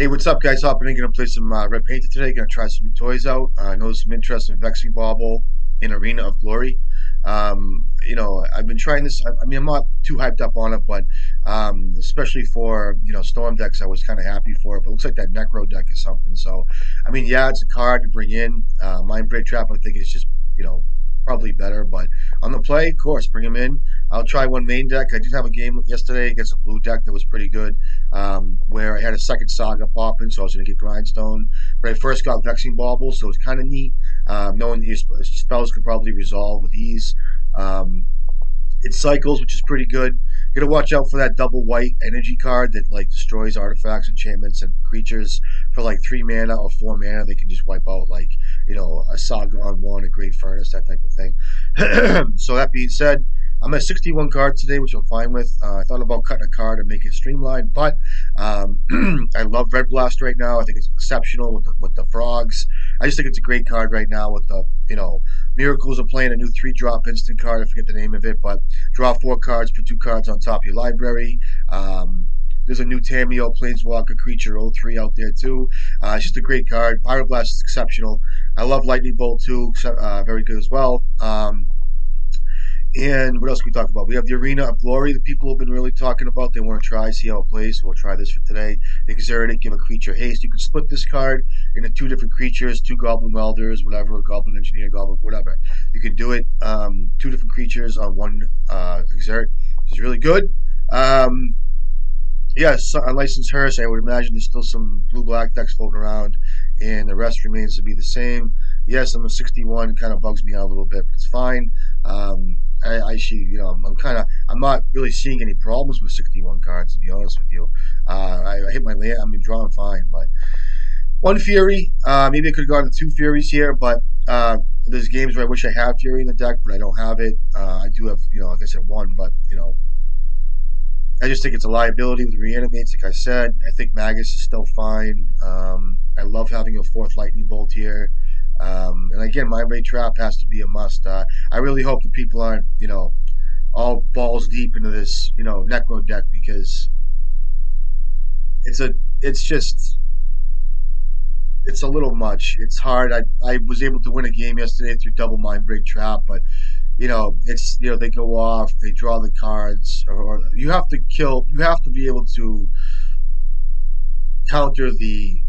Hey, what's up, guys? Hopping in, gonna play some Red Painted today. Gonna try some new toys out. I know there's some interest in Vexing Bauble in Arena of Glory. I've been trying this. I mean, I'm not too hyped up on it, but especially for Storm decks, I was kind of happy for it. But it looks like that Necro deck is something. So, I mean, yeah, it's a card to bring in. Mind Break Trap, I think, is just probably better. But on the play, of course, bring him in. I'll try one main deck. I did have a game yesterday against a blue deck that was pretty good, where I had a second Saga popping, so I was going to get Grindstone. But I first got Vexing Bauble, so it's kind of neat, knowing that your spells could probably resolve with ease. It cycles, which is pretty good. Gotta watch out for that double white energy card that like destroys artifacts, enchantments, and creatures for like 3 mana or 4 mana. They can just wipe out like a Saga on one, a Great Furnace, that type of thing. So that being said, I'm at 61 cards today, which I'm fine with. I thought about cutting a card and making it streamlined, but I love Red Blast right now. I think it's exceptional with the frogs. I just think it's a great card right now with the Miracles are playing a new 3-drop instant card. I forget the name of it, but draw 4 cards, put 2 cards on top of your library. There's a new Tameo Planeswalker creature 03 out there too. It's just a great card. Pyroblast is exceptional. I love Lightning Bolt too, very good as well. And what else can we talk about? We have the Arena of Glory that people have been really talking about. They want to try, see how it plays. So we'll try this for today. Exert it, give a creature haste. You can split this card into 2 different creatures, 2 Goblin Welders, whatever, Goblin Engineer, Goblin, whatever. You can do it. 2 different creatures on 1 Exert, which is really good. Yes, Unlicensed Hearse, I would imagine there's still some blue-black decks floating around, and the rest remains to be the same. Yes, I'm a 61, kind of bugs me out a little bit, but it's fine. I see, I'm not really seeing any problems with 61 cards, to be honest with you. I hit my land, I mean, drawing fine, but 1 Fury, maybe I could have gone to 2 Furies here, but there's games where I wish I had Fury in the deck, but I don't have it. I do have, like I said, 1, but, I just think it's a liability with reanimates, like I said. I think Magus is still fine. I love having a 4th Lightning Bolt here. And again, Mind Break Trap has to be a must. I really hope that people aren't, all balls deep into this, Necro deck, because it's a little much. It's hard. I was able to win a game yesterday through double Mind Break Trap, but it's they go off, they draw the cards, or you have to be able to counter the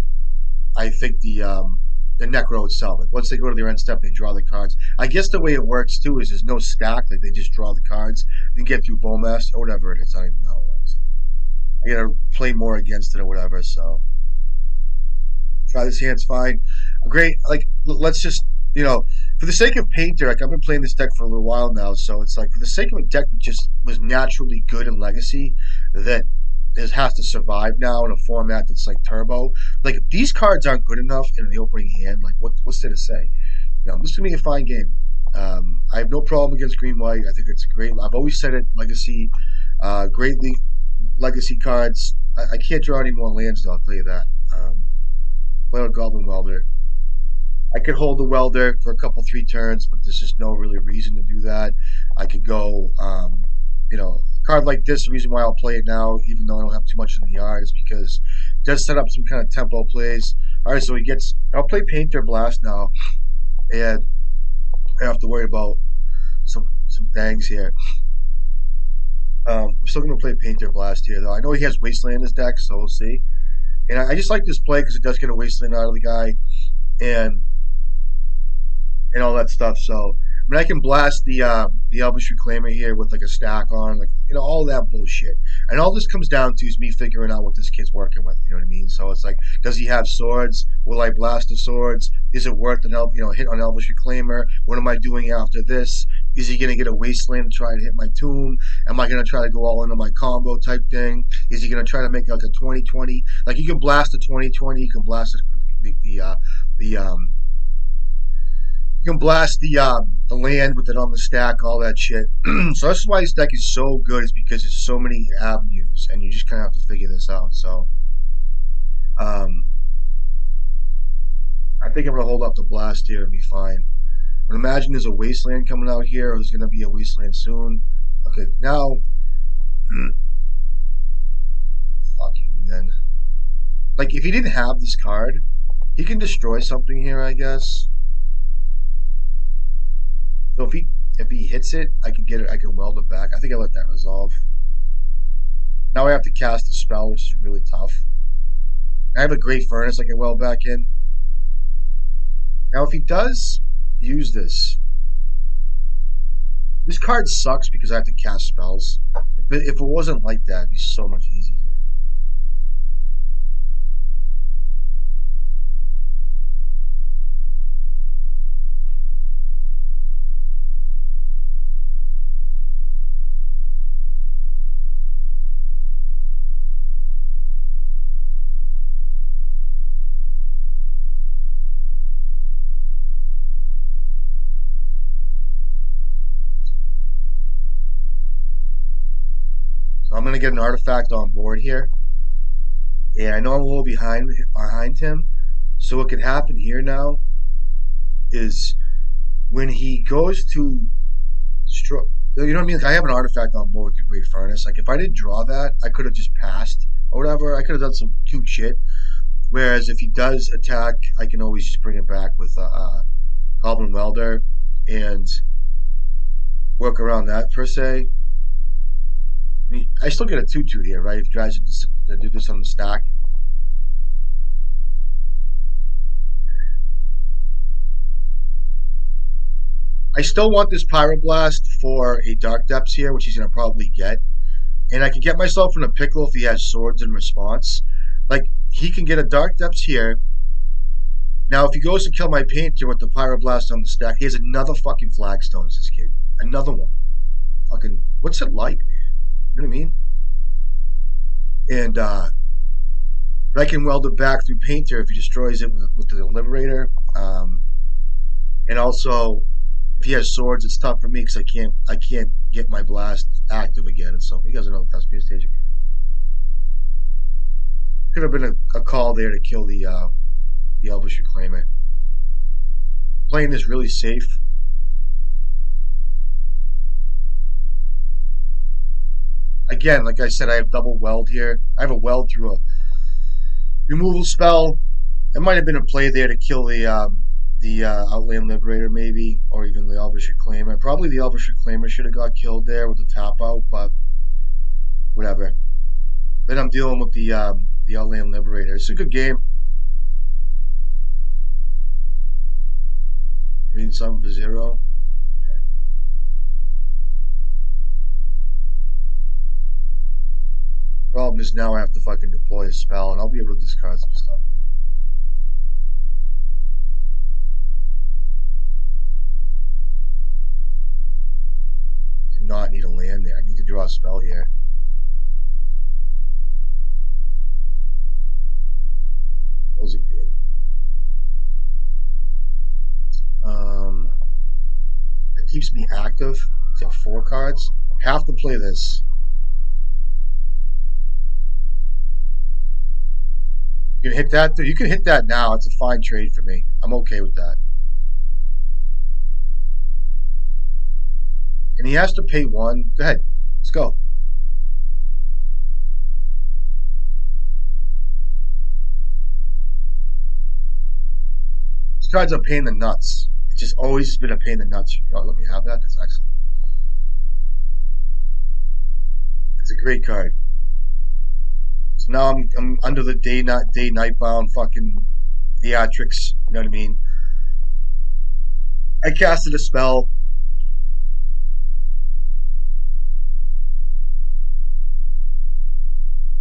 Necro itself. Like once they go to their end step, they draw the cards. I guess the way it works too is there's no stack. Like they just draw the cards and get through Bowmaster or whatever it is. I don't even know how it works. I gotta play more against it or whatever. So try this hand's fine. Great. Like let's just for the sake of Painter, like I've been playing this deck for a little while now, so it's like for the sake of a deck that just was naturally good in Legacy, that has to survive now in a format that's like Turbo. Like if these cards aren't good enough in the opening hand, like what's there to say? This is gonna be a fine game. I have no problem against Green White. I think it's a great. I've always said it. Legacy, great Legacy cards. I can't draw any more lands though. I'll tell you that. Play with Goblin Welder. I could hold the Welder for a couple 3 turns, but there's just no really reason to do that. I could go, a card like this. The reason why I'll play it now, even though I don't have too much in the yard, is because it does set up some kind of tempo plays. All right, so I'll play Painter Blast now, and I have to worry about some things here. I'm still going to play Painter Blast here, though. I know he has Wasteland in his deck, so we'll see. And I just like this play because it does get a Wasteland out of the guy, and all that stuff. So I mean, I can blast the Elvish Reclaimer here with like a stack on, like all that bullshit. And all this comes down to is me figuring out what this kid's working with. You know what I mean? So it's like, does he have swords? Will I blast the swords? Is it worth an hit on Elvish Reclaimer? What am I doing after this? Is he gonna get a Wasteland to try to hit my tomb? Am I gonna try to go all into my combo type thing? Is he gonna try to make like a 20-20? Like you can blast a 20-20, you can blast you can blast the land with it on the stack, all that shit. So that's why this deck is so good, is because there's so many avenues, and you just kind of have to figure this out. So, I think I'm gonna hold up the blast here and be fine. But imagine there's a Wasteland coming out here, or there's gonna be a Wasteland soon. Okay, now, fuck you, man. Like, if he didn't have this card, he can destroy something here, I guess. So if he hits it, I can get it. I can weld it back. I think I let that resolve. Now I have to cast a spell, which is really tough. I have a great furnace I can weld back in. Now, if he does use this, this card sucks because I have to cast spells. If it wasn't like that, it'd be so much easier. So I'm going to get an artifact on board here. And I know I'm a little behind him. So what could happen here now is when he goes to you know what I mean? Like, I have an artifact on board with the Great Furnace. Like, if I didn't draw that, I could have just passed or whatever. I could have done some cute shit. Whereas if he does attack, I can always just bring it back with Goblin Welder and work around that per se. I mean, I still get a 2/2 here, right? If you guys do this on the stack. I still want this Pyroblast for a Dark Depths here, which he's going to probably get. And I can get myself in a pickle if he has swords in response. Like, he can get a Dark Depths here. Now, if he goes to kill my Painter with the Pyroblast on the stack, he has another fucking Flagstones, this kid. Another one. Fucking, what's it like, man? You know what I mean? And, but I can weld it back through Painter if he destroys it with the Liberator. And also, if he has swords, it's tough for me because I can't get my blast active again. And so you guys know that's being staged. Could have been a call there to kill the Elvish Reclaimer. Playing this really safe. Again, like I said, I have double weld here. I have a weld through a removal spell. It might have been a play there to kill the Outland Liberator, maybe, or even the Elvish Reclaimer. Probably the Elvish Reclaimer should have got killed there with the tap out, but whatever. Then I'm dealing with the Outland Liberator. It's a good game. Reading something for 0. Okay. Problem is now I have to fucking deploy a spell, and I'll be able to discard some stuff. Did not need a land there. I need to draw a spell here. Those are good. It keeps me active. It's got 4 cards. Have to play this. You can hit that. You can hit that now. It's a fine trade for me. I'm okay with that. And he has to pay 1. Go ahead. Let's go. This card's a pain in the nuts. It's just always been a pain in the nuts for me. Oh, let me have that. That's excellent. It's a great card. So now I'm under the day night bound fucking theatrics. You know what I mean? I casted a spell.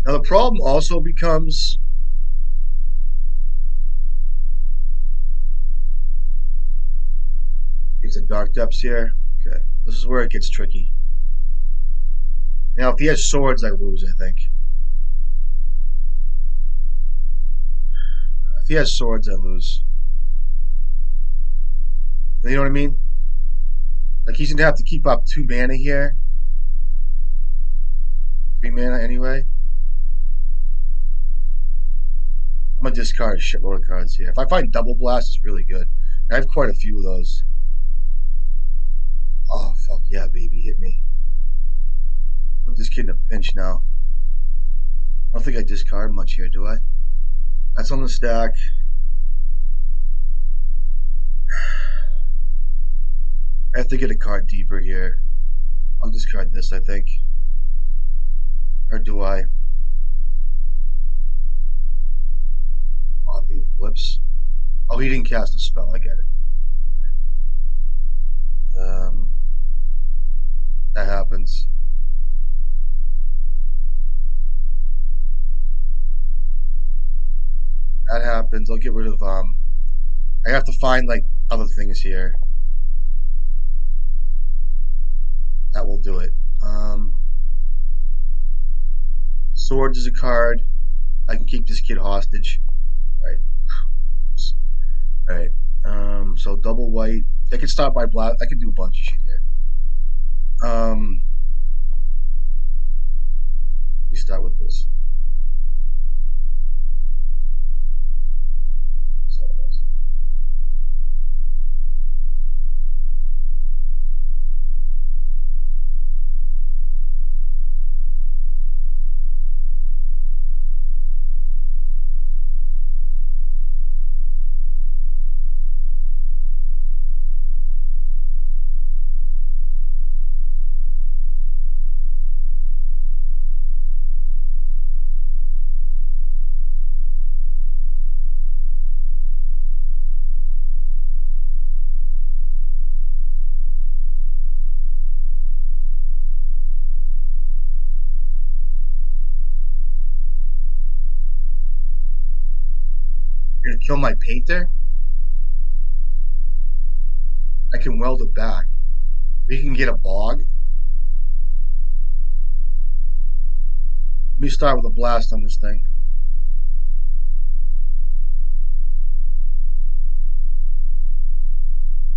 Now the problem also becomes it's a Dark Depths here. Okay, this is where it gets tricky. Now if he has swords, I lose. I think. If he has swords, I lose. You know what I mean? Like he's gonna have to keep up 2 mana here. 3 mana anyway. I'm gonna discard a shitload of cards here. If I find Double Blast, it's really good. I have quite a few of those. Oh fuck yeah, baby, hit me. Put this kid in a pinch now. I don't think I discard much here, do I? That's on the stack. I have to get a card deeper here. I'll discard this, I think. Or do I? Oh, I think it flips. Oh, he didn't cast a spell. I get it. That happens. That happens. I'll get rid of I have to find like other things here. That will do it. Swords is a card. I can keep this kid hostage. Alright. Oops. Alright. So double white. I can start by black. I can do a bunch of shit here. Let me start with this. You're gonna kill my painter? I can weld it back. We can get a bog. Let me start with a blast on this thing.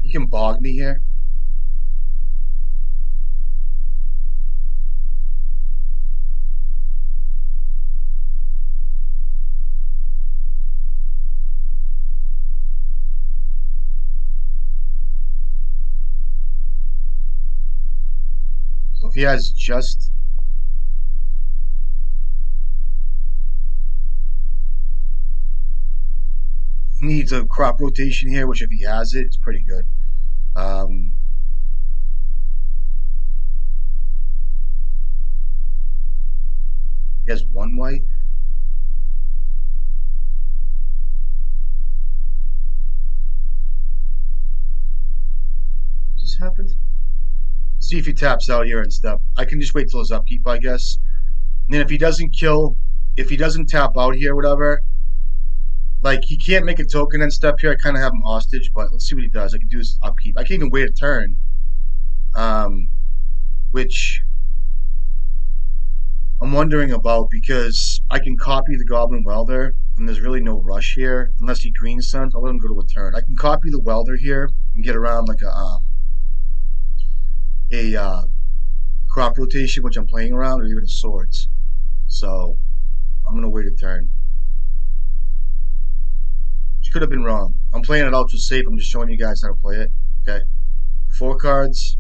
You can bog me here. So if he has just he needs a crop rotation here, which if he has it, it's pretty good. He has one white. What just happened? Let's see if he taps out here and stuff. I can just wait till his upkeep, I guess. And then if he doesn't kill, if he doesn't tap out here, whatever, like he can't make a token and stuff here. I kind of have him hostage, but let's see what he does. I can do his upkeep. I can even wait a turn, which I'm wondering about because I can copy the Goblin Welder, and there's really no rush here unless he green suns. I'll let him go to a turn. I can copy the Welder here and get around like a crop rotation, which I'm playing around, or even a swords. So I'm gonna wait a turn, which could have been wrong. I'm playing it ultra safe. I'm just showing you guys how to play it. Okay, 4 cards.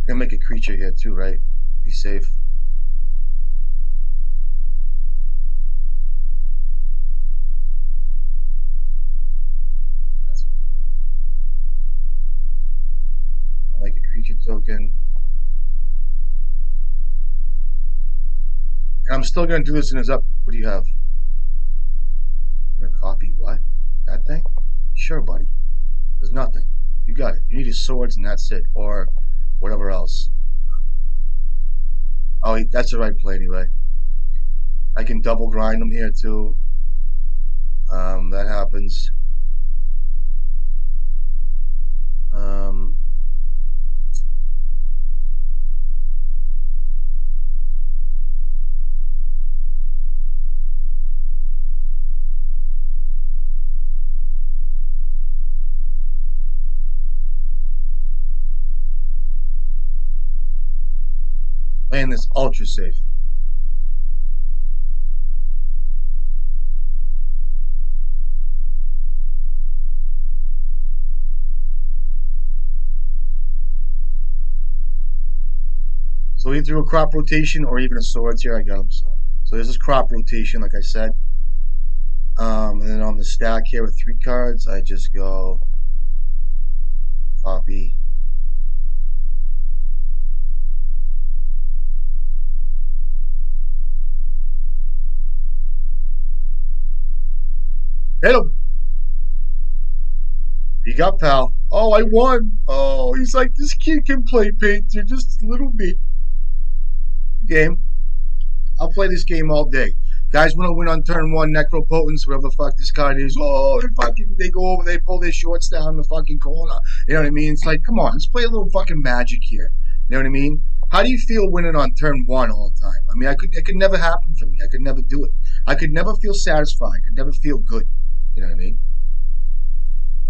I can make a creature here too, right? Be safe. That's good. I'll make a creature token. And I'm still going to do this in his up. What do you have? You're going to copy what? That thing? Sure, buddy. There's nothing. You got it. You need his swords and that's it. Or whatever else. Oh, that's the right play anyway. I can double grind them here too. That happens. Playing this ultra safe. So he threw a crop rotation or even a swords here. I got him. So So there's this crop rotation, like I said. And then on the stack here with 3 cards, I just go copy. Hit him. You got pal. Oh, I won. Oh, he's like, this kid can play painter, just a little bit. Game. I'll play this game all day. Guys want to win on turn 1, Necro Potence, whatever the fuck this card is. Oh, they go over, they pull their shorts down the fucking corner. You know what I mean? It's like, come on, let's play a little fucking magic here. You know what I mean? How do you feel winning on turn 1 all the time? I mean, it could never happen for me. I could never do it. I could never feel satisfied. I could never feel good. You know what I mean?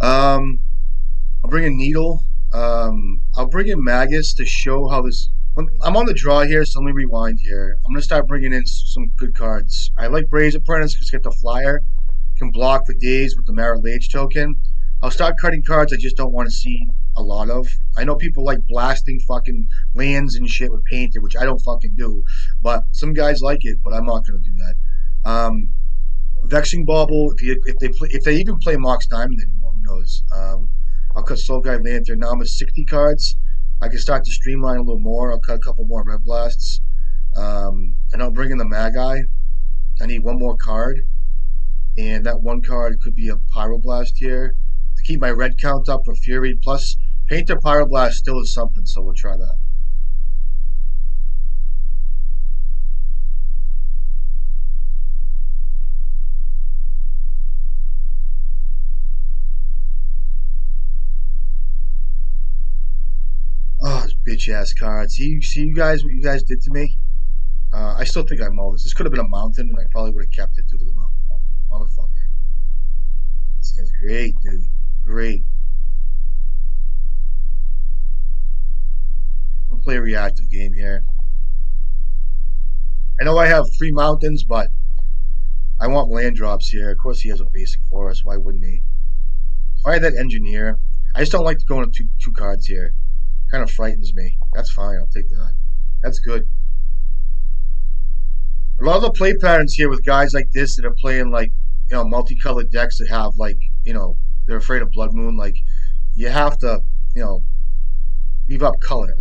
I'll bring in Needle. I'll bring in Magus to show how this. I'm on the draw here, so let me rewind here. I'm gonna start bringing in some good cards. I like Braze Apprentice because get the flyer, can block for days with the Merit Lage token. I'll start cutting cards I just don't want to see a lot of. I know people like blasting fucking lands and shit with Painter, which I don't fucking do, but some guys like it. But I'm not gonna do that. Vexing Bauble, if they even play Mox Diamond anymore, who knows? I'll cut Soul Guide Lantern. Now I'm at 60 cards. I can start to streamline a little more. I'll cut a couple more Red Blasts. And I'll bring in the Magi. I need one more card. And that one card could be a Pyroblast here to keep my red count up for Fury. Plus, Painter Pyroblast still is something, so we'll try that. Oh, bitch ass cards. See you guys, what you guys did to me? I still think I mulled this. This could have been a mountain, and I probably would have kept it due to the motherfucker. This guy's great, dude. Great. I'm gonna play a reactive game here. I know I have 3 mountains, but I want land drops here. Of course, he has a basic forest. Why wouldn't he? If I had that engineer, I just don't like to go into two cards here. Kind of frightens me. That's fine. I'll take that. That's good. A lot of the play patterns here with guys like this that are playing like multicolored decks that have like they're afraid of Blood Moon. Like you have to leave up color.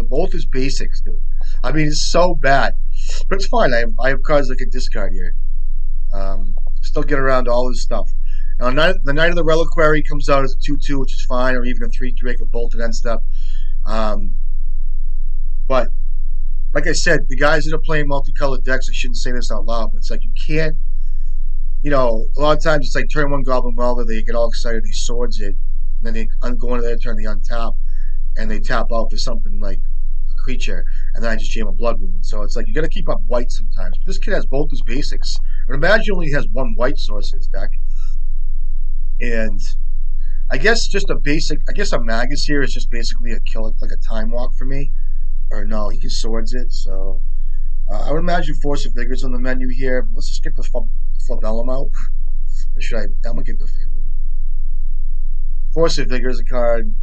Both is basics, dude. I mean, it's so bad, but it's fine. I have cards that can discard here. Still get around to all this stuff. Now, the Night of the Reliquary comes out as a 2/2, which is fine, or even a 3/3 a bolt and end step. But like I said, the guys that are playing multicolored decks, I shouldn't say this out loud, but it's like you can't. A lot of times it's like turn 1 Goblin Welder, they get all excited, they swords it, and then they go into their turn, they untap, and they tap out for something like a creature, and then I just jam a Blood Moon. So it's like you got to keep up white sometimes. But this kid has both his basics. But imagine he only has 1 white source in his deck, and I guess just a basic. I guess a Magus here is just basically a kill, like a time walk for me. Or no, he can swords it. So I would imagine Force of Vigors on the menu here. But let's just get the Flabellum out. Or should I? I'm gonna get the Fable. Force of Vigor is a card.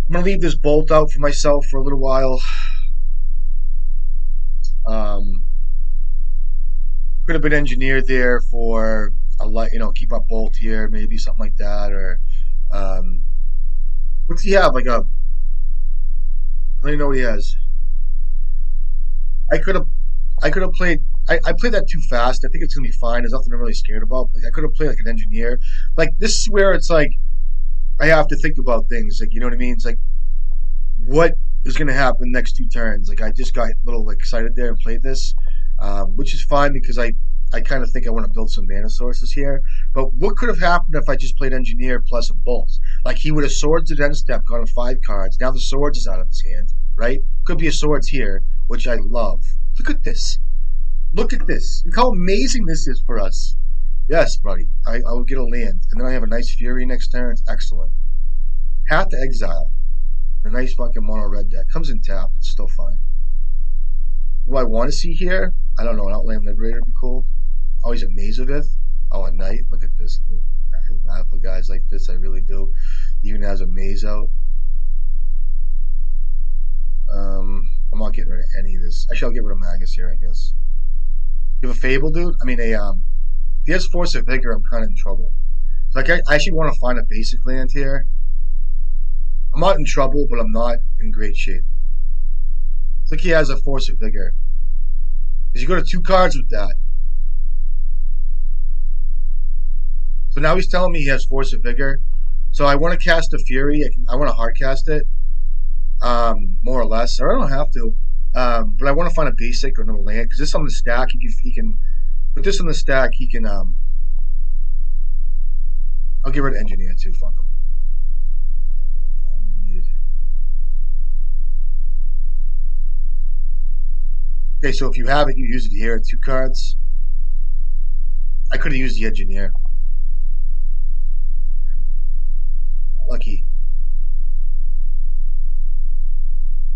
I'm gonna leave this Bolt out for myself for a little while. Could have been engineered there for a light, keep up Bolt here, maybe something like that, or what's he have? Like a, I don't even know what he has. I could have, I could have played. I played that too fast. I think it's gonna be fine. There's nothing I'm really scared about. Like I could have played like an engineer. Like this is where it's like I have to think about things. Like you know what I mean? It's like what is gonna happen next 2 turns? Like I just got a little excited there and played this, which is fine because I kind of think I want to build some mana sources here. But what could have happened if I just played engineer plus a bolt? Like he would have swords at end step, gone to 5 cards. Now the swords is out of his hand, right? Could be a swords here, which I love. Look at this. Look at this. Look how amazing this is for us. Yes, buddy. I will get a land. And then I have a nice Fury next turn. It's excellent. Path to Exile. A nice fucking mono red deck. Comes in tap. It's still fine. What I want to see here? I don't know. An Outland Liberator would be cool. Oh, he's a Mazovith. Oh, a Knight. Look at this, dude. I feel bad for guys like this. I really do. He even has a Maze out. I'm not getting rid of any of this. Actually, I'll get rid of Magus here, I guess. You have a Fable, dude? I mean, if he has Force of Vigor, I'm kind of in trouble. So, like, I actually want to find a basic land here. I'm not in trouble, but I'm not in great shape. It's like he has a Force of Vigor. Because you go to 2 cards with that. So now he's telling me he has Force of Vigor. So I want to cast a Fury. I want to hard cast it, more or less. Or I don't have to. But I want to find a basic or another land. Because this on the stack, he can with this on the stack, he can. I'll get rid of Engineer too. Fuck him. I needed. Okay, so if you have it, you use it here. 2 cards. I could have used the Engineer. Lucky.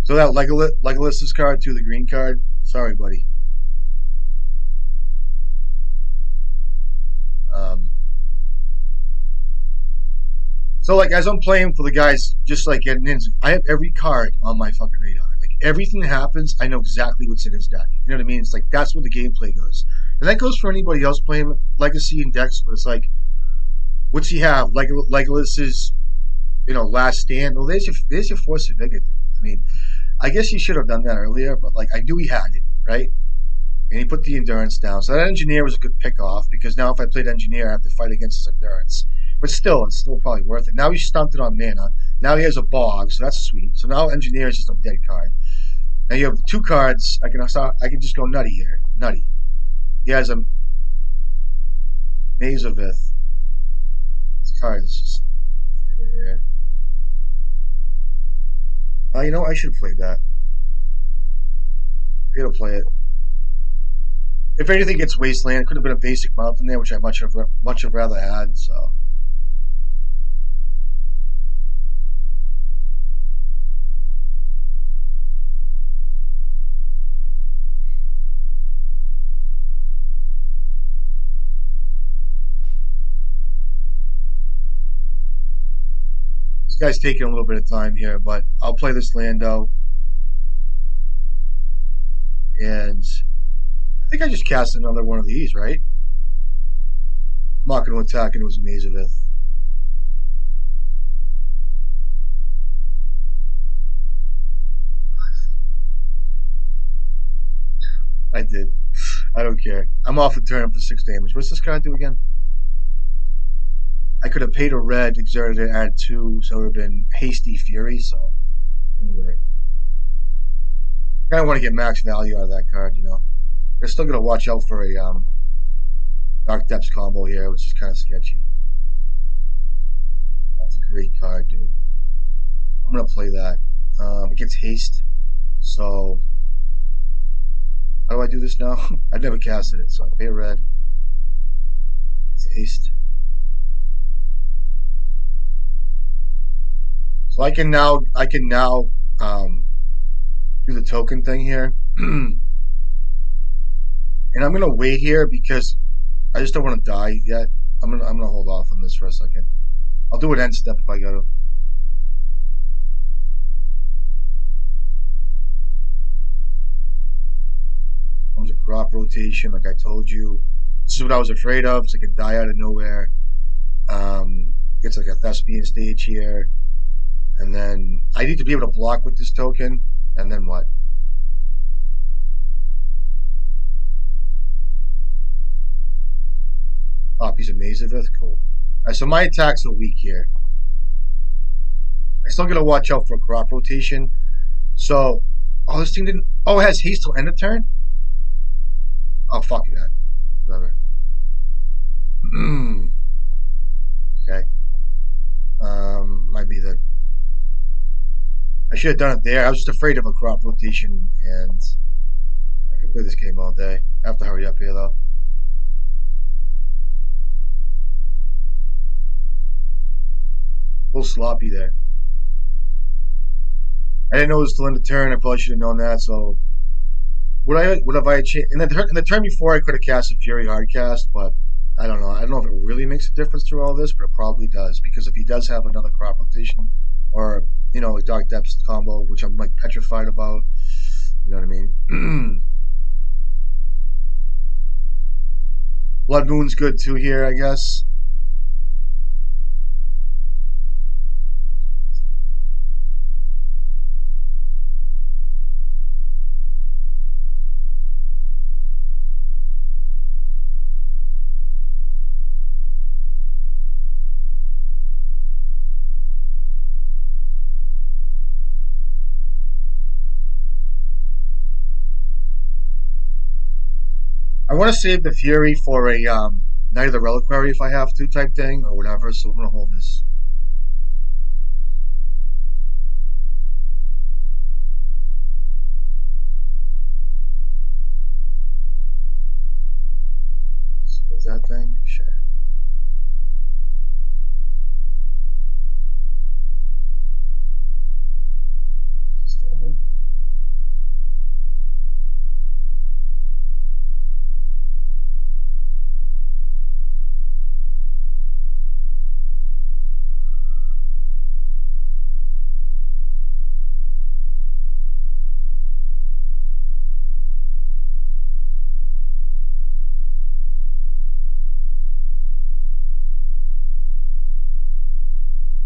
So that Legolas's card to the green card. Sorry, buddy. So like as I'm playing for the guys, just like getting in, I have every card on my fucking radar. Like everything that happens, I know exactly what's in his deck. You know what I mean? It's like that's where the gameplay goes, and that goes for anybody else playing Legacy and decks. But it's like, what's he have? Legolas's, last stand. Well, there's your Force of Vigor, dude. I mean, I guess he should have done that earlier, but like I knew he had it, right? And he put the endurance down. So that Engineer was a good pick off because now if I played Engineer, I have to fight against his endurance. But still, it's still probably worth it. Now he's stunted on mana. Now he has a bog, so that's sweet. So now Engineer is just a dead card. Now you have 2 cards. I can just go nutty here. Nutty. He has a Maze of Ith. This card is just my favorite here. I should have played that. I gotta play it. If anything gets Wasteland, it could have been a basic mountain there, which I much have rather had. So. This guy's taking a little bit of time here, but I'll play this land out. And I think I just cast another one of these, right? I'm not going to attack into his Maze of Ith. I did. I don't care. I'm off the turn for 6 damage. What's this guy do again? I could have paid a red, exerted it, add 2, so it would have been Hasty Fury. So, anyway. I kind of want to get max value out of that card, They're still going to watch out for a Dark Depths combo here, which is kind of sketchy. That's a great card, dude. I'm going to play that. It gets haste, so how do I do this now? I've never casted it, so I pay a red. It's haste. So I can now do the token thing here. And I'm gonna wait here because I just don't want to die yet. I'm gonna hold off on this for a second. I'll do it end step if I gotta. Comes a crop rotation, like I told you. This is what I was afraid of. It's like a die out of nowhere. It's like a thespian stage here. And then I need to be able to block with this token. And then what? Copies of Maze of Ith. Cool. Alright, so my attacks are weak here. I still gotta watch out for a crop rotation. So, this thing didn't. Oh, it has haste till end of turn? Oh, fuck that. Whatever. Okay. Might be the. I should have done it there. I was just afraid of a crop rotation, and I could play this game all day. I have to hurry up here, though. A little sloppy there. I didn't know it was still in the turn. I probably should have known that. So, would have I changed? In the turn before, I could have cast a Fury hard cast, but I don't know. I don't know if it really makes a difference through all this, but it probably does because if he does have another crop rotation or a Dark Depths combo, which I'm like petrified about, you know what I mean? Blood Moon's good too here, I guess. I want to save the Fury for a Night of the Reliquary if I have to type thing or whatever, so I'm going to hold this. So what's that thing? Sure. This thing there.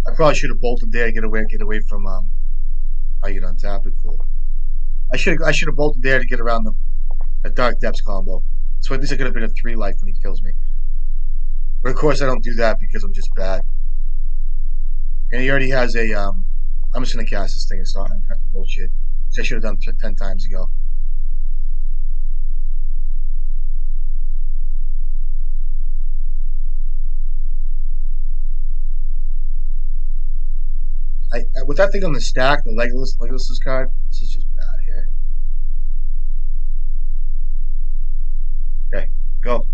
I probably should have bolted there to get away from I get untapped. Cool. I should have bolted there to get around the Dark Depths combo. So at least I could have been a 3 life when he kills me. But of course I don't do that because I'm just bad. And he already has a I'm just gonna cast this thing and start and cut the bullshit, which I should have done 10 times ago. With that thing on the stack, the Legolas's card, this is just bad here. Okay, go.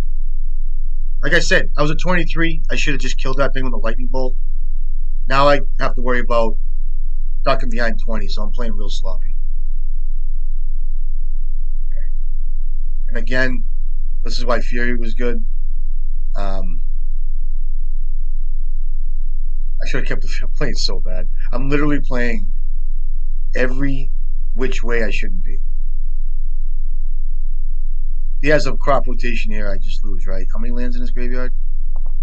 Like I said, I was at 23. I should have just killed that thing with a lightning bolt. Now I have to worry about ducking behind 20, so I'm playing real sloppy. And again, this is why Fury was good. Um, I should have kept the playing so bad. I'm literally playing every which way I shouldn't be. If he has a crop rotation here, I just lose, right? How many lands in his graveyard?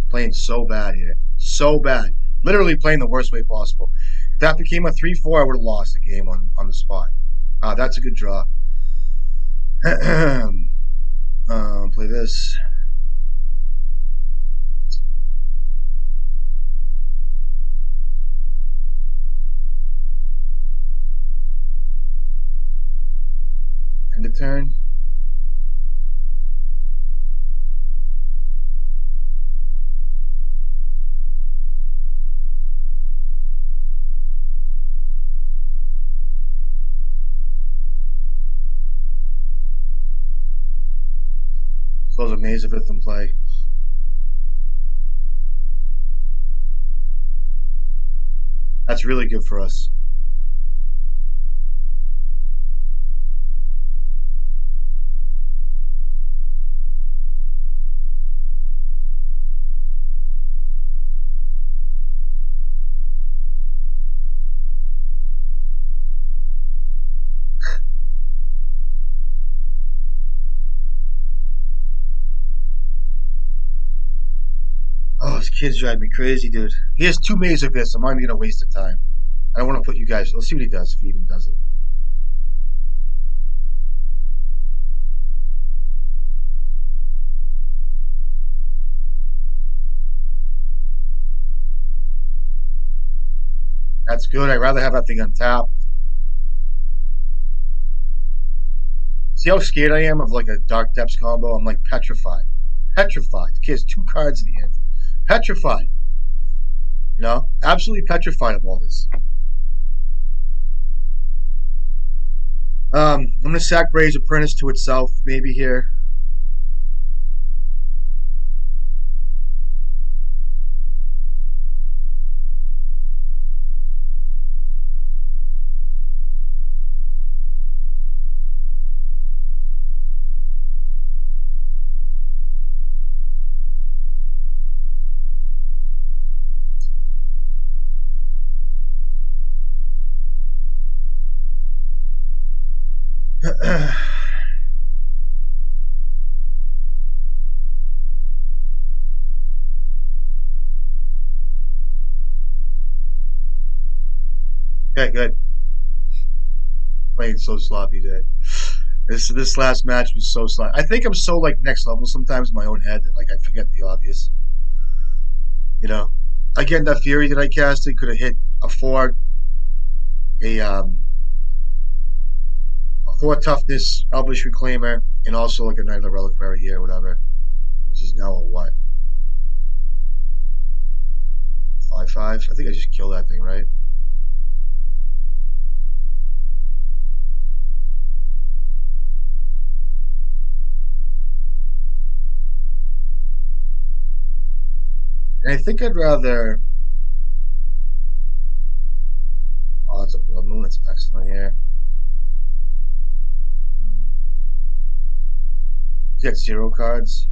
Playing so bad here. So bad. Literally playing the worst way possible. If that became a 3-4, I would have lost the game on the spot. That's a good draw. Play this. End of turn. Close a Maze of Ith in play. That's really good for us. Oh, this kid's driving me crazy, dude. He has 2 Maze of Ith. I'm not even gonna waste the time. I don't want to put you guys. Let's see what he does if he even does it. That's good. I'd rather have that thing untapped. See how scared I am of like a Dark Depths combo? I'm like petrified. Petrified. The kid has 2 cards in the hand. Petrified. You know? Absolutely petrified of all this. I'm going to sack Bray's Apprentice to itself, maybe here. good. Playing so sloppy today. This last match was so sloppy. I think I'm so like next level sometimes in my own head that like I forget the obvious. You know, again that Fury that I casted could have hit a four, a four toughness Elvish Reclaimer, and also like a Knight of the Reliquary here, or whatever, which is now a what? 5/5. I think I just killed that thing, right? And I think I'd rather. Oh, that's a Blood Moon. That's excellent here. You got 0 cards.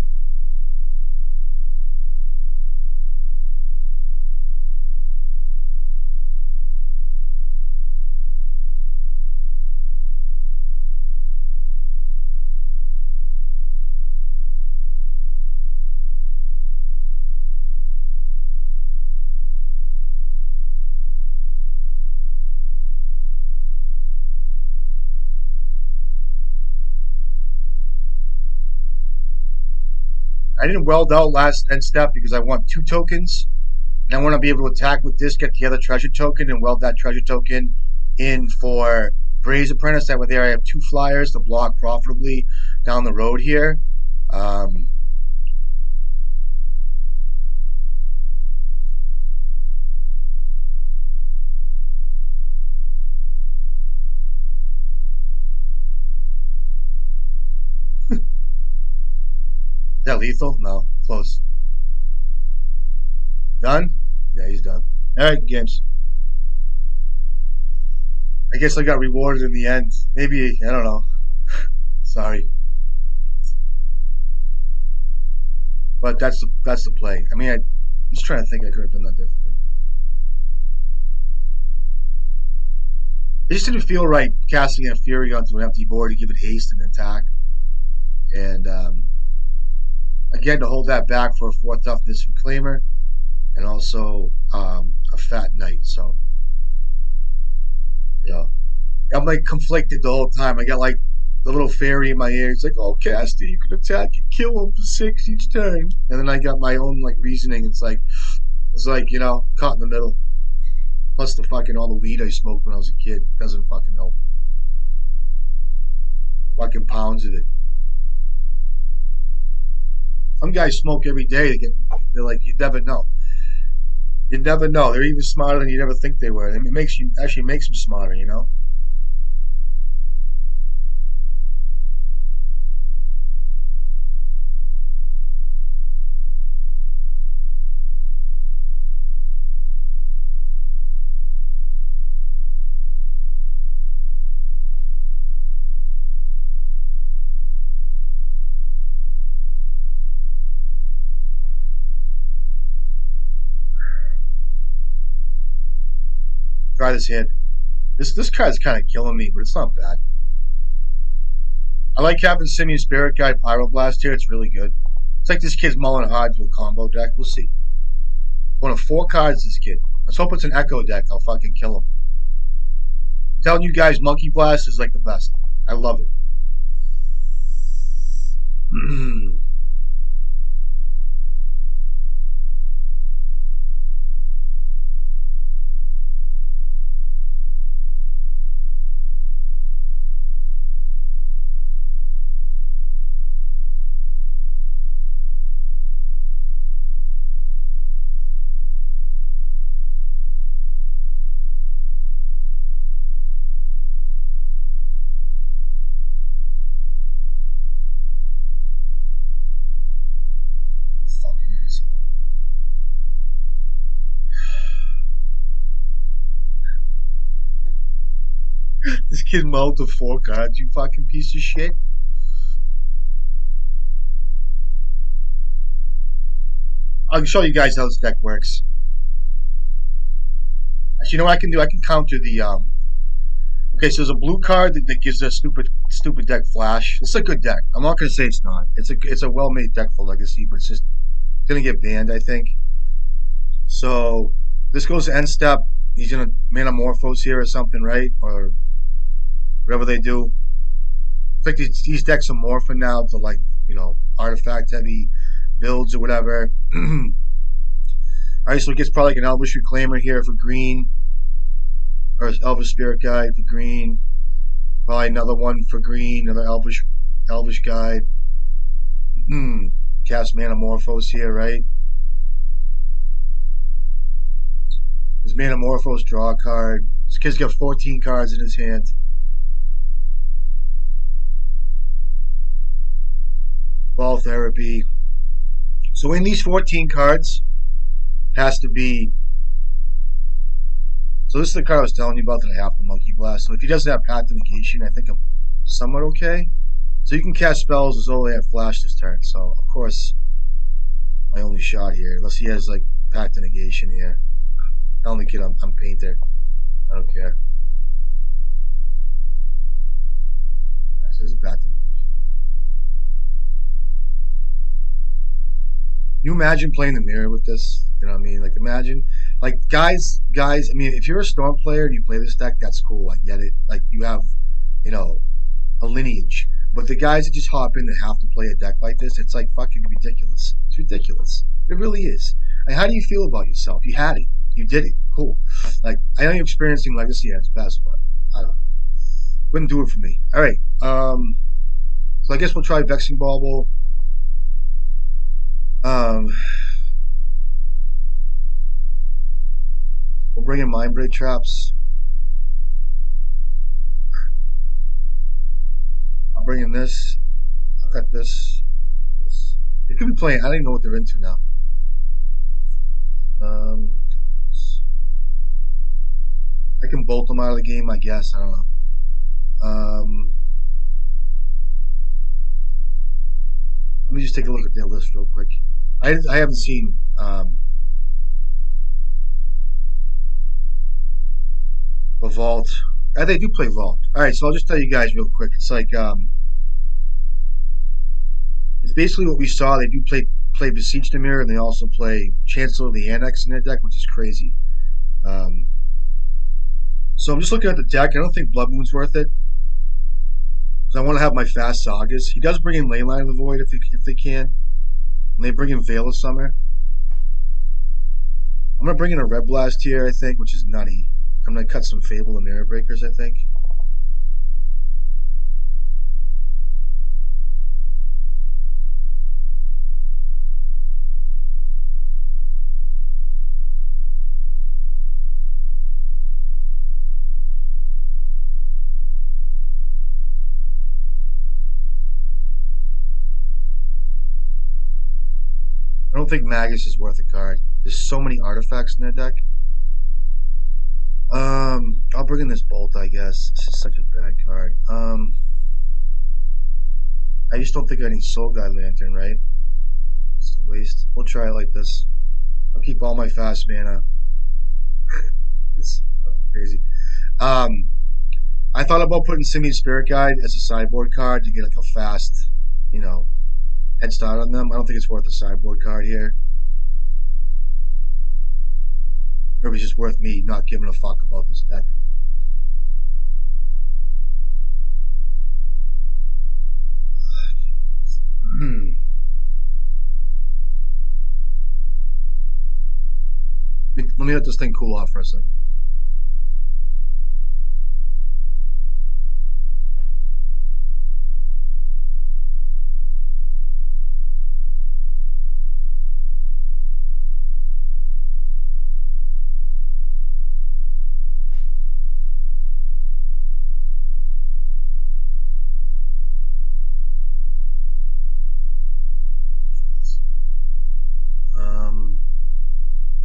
I didn't weld out last end step because I want 2 tokens, and I want to be able to attack with this, get the other treasure token, and weld that treasure token in for Bray's Apprentice. That way, there I have 2 flyers to block profitably down the road here. Um, is that lethal? No, close. Done? Yeah, he's done. All right, games. I guess I got rewarded in the end. Maybe I don't know. Sorry, but that's the play. I mean, I'm just trying to think. I could have done that differently. It just didn't feel right casting a Fury onto an empty board to give it haste and attack, and again to hold that back for a 4 toughness Reclaimer, and also a Fat Knight. So you know, I'm like conflicted the whole time. I got like the little fairy in my ear. It's like, oh, caster, you can attack and kill him for 6 each turn. And then I got my own like reasoning. It's like caught in the middle. Plus the fucking all the weed I smoked when I was a kid doesn't fucking help. Fucking pounds of it. Some guys smoke every day. They're like, you never know. You never know. They're even smarter than you'd ever think they were. It actually makes them smarter, you know. Try this hand. This card's kind of killing me, but it's not bad. I like having Simian Spirit Guide Pyroblast here. It's really good. It's like this kid's mulling hard to a combo deck. We'll see. One of 4 cards, this kid. Let's hope it's an Echo deck. I'll fucking kill him. I'm telling you guys, Monkey Blast is like the best. I love it. You fucking asshole. This kid mulled to 4 cards, you fucking piece of shit. I'll show you guys how this deck works. Actually, you know what I can do? I can counter the Okay, so there's a blue card that gives a stupid deck flash. It's a good deck. I'm not gonna say it's not. It's a well made deck for Legacy, but it's just gonna get banned, I think. So this goes to end step. he's gonna Manamorphose here or something, right? Or whatever they do. It's like these decks are morphing now to like, artifact heavy builds or whatever. Alright, so it gets probably like an Elvish Reclaimer here for green. Or Elvish Spirit Guide for green. Probably another one for green, another Elvish Guide. Cast Manamorphose here, right? His Manamorphose, draw a card. This kid's got 14 cards in his hand. Ball Therapy. So in these 14 cards has to be. So this is the card I was telling you about that I have to Monkey Blast. So if he doesn't have Path to Negation, I think I'm somewhat okay. So you can cast spells as though they have Flash this turn. So of course, my only shot here, unless he has like Path to Negation here. Tell the kid I'm Painter. I don't care. So there's a Path to Negation. Can you imagine playing the mirror with this? You know what I mean? Like imagine, like guys. I mean, if you're a Storm player and you play this deck, that's cool. I get it. Like you have, a lineage. But the guys that just hop in and have to play a deck like this, it's like fucking ridiculous. It's ridiculous. It really is. Like, how do you feel about yourself? You had it. You did it. Cool. Like I know you're experiencing Legacy at its best, but I don't know. Wouldn't do it for me. All right. So I guess we'll try Vexing Bauble. We'll bring in Mind Break Traps. I'll bring in this. I'll cut this. They could be playing. I don't even know what they're into now. I can bolt them out of the game, I guess. I don't know. Let me just take a look at their list real quick. I haven't seen the Vault. They do play Vault. All right, so I'll just tell you guys real quick. It's like it's basically what we saw. They do play Beseech the Mirror, and they also play Chancellor of the Annex in their deck, which is crazy. So I'm just looking at the deck. I don't think Blood Moon's worth it. I want to have my fast sagas. He does bring in Leyline of the Void if they can. And they bring in Veil of Summer. I'm going to bring in a Red Blast here, I think, which is nutty. I'm going to cut some Fable and Mirror Breakers, I think. I don't think Magus is worth a card. There's so many artifacts in their deck. I'll bring in this Bolt, I guess. This is such a bad card. I just don't think I need Soul Guide Lantern, right? Just a waste. We'll try it like this. I'll keep all my fast mana. It's fucking crazy. I thought about putting Simian Spirit Guide as a sideboard card to get like a fast, head start on them. I don't think it's worth a sideboard card here. Or it's just worth me not giving a fuck about this deck. Let me let this thing cool off for a second.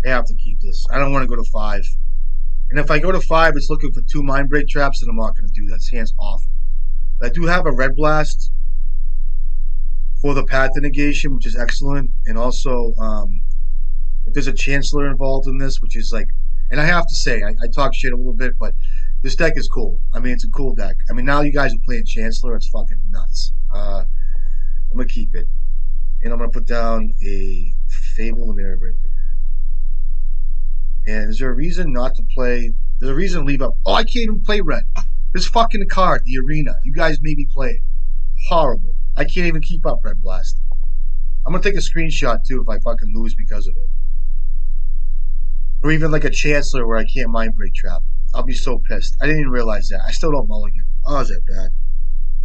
I have to keep this. I don't want to go to 5. And if I go to 5, it's looking for 2 Mind Break Traps, and I'm not going to do that. This hand's awful. But I do have a Red Blast for the Path to Negation, which is excellent. And also, if there's a Chancellor involved in this, which is like, and I have to say, I talk shit a little bit, but this deck is cool. I mean, it's a cool deck. I mean, now you guys are playing Chancellor. It's fucking nuts. I'm going to keep it. And I'm going to put down a Fable and Mirror Breaker. And is there a reason not to play? There's a reason to leave up. Oh, I can't even play red. This fucking card, the arena. You guys made me play it. Horrible. I can't even keep up Red Blast. I'm gonna take a screenshot too if I fucking lose because of it. Or even like a Chancellor where I can't mind break trap. I'll be so pissed. I didn't even realize that. I still don't mulligan. Oh, is that bad?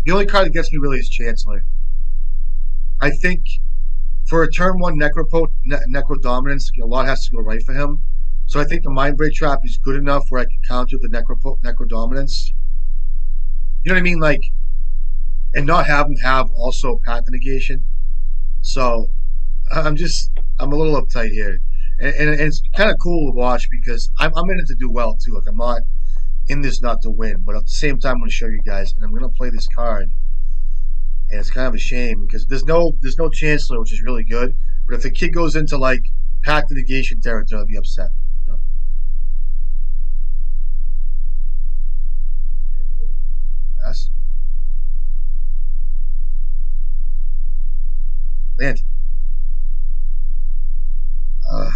The only card that gets me really is Chancellor. I think for a turn one Necro dominance, a lot has to go right for him. So I think the mind break trap is good enough where I can counter the Necro dominance. You know what I mean? Like, and not have him have also path negation. So I'm a little uptight here, and it's kind of cool to watch because I'm in it to do well too. Like I'm not in this not to win, but at the same time I'm going to show you guys, and I'm going to play this card, and it's kind of a shame because there's no Chancellor, which is really good. But if the kid goes into like path negation territory, I'll be upset. You know? Yes. Land. Uh,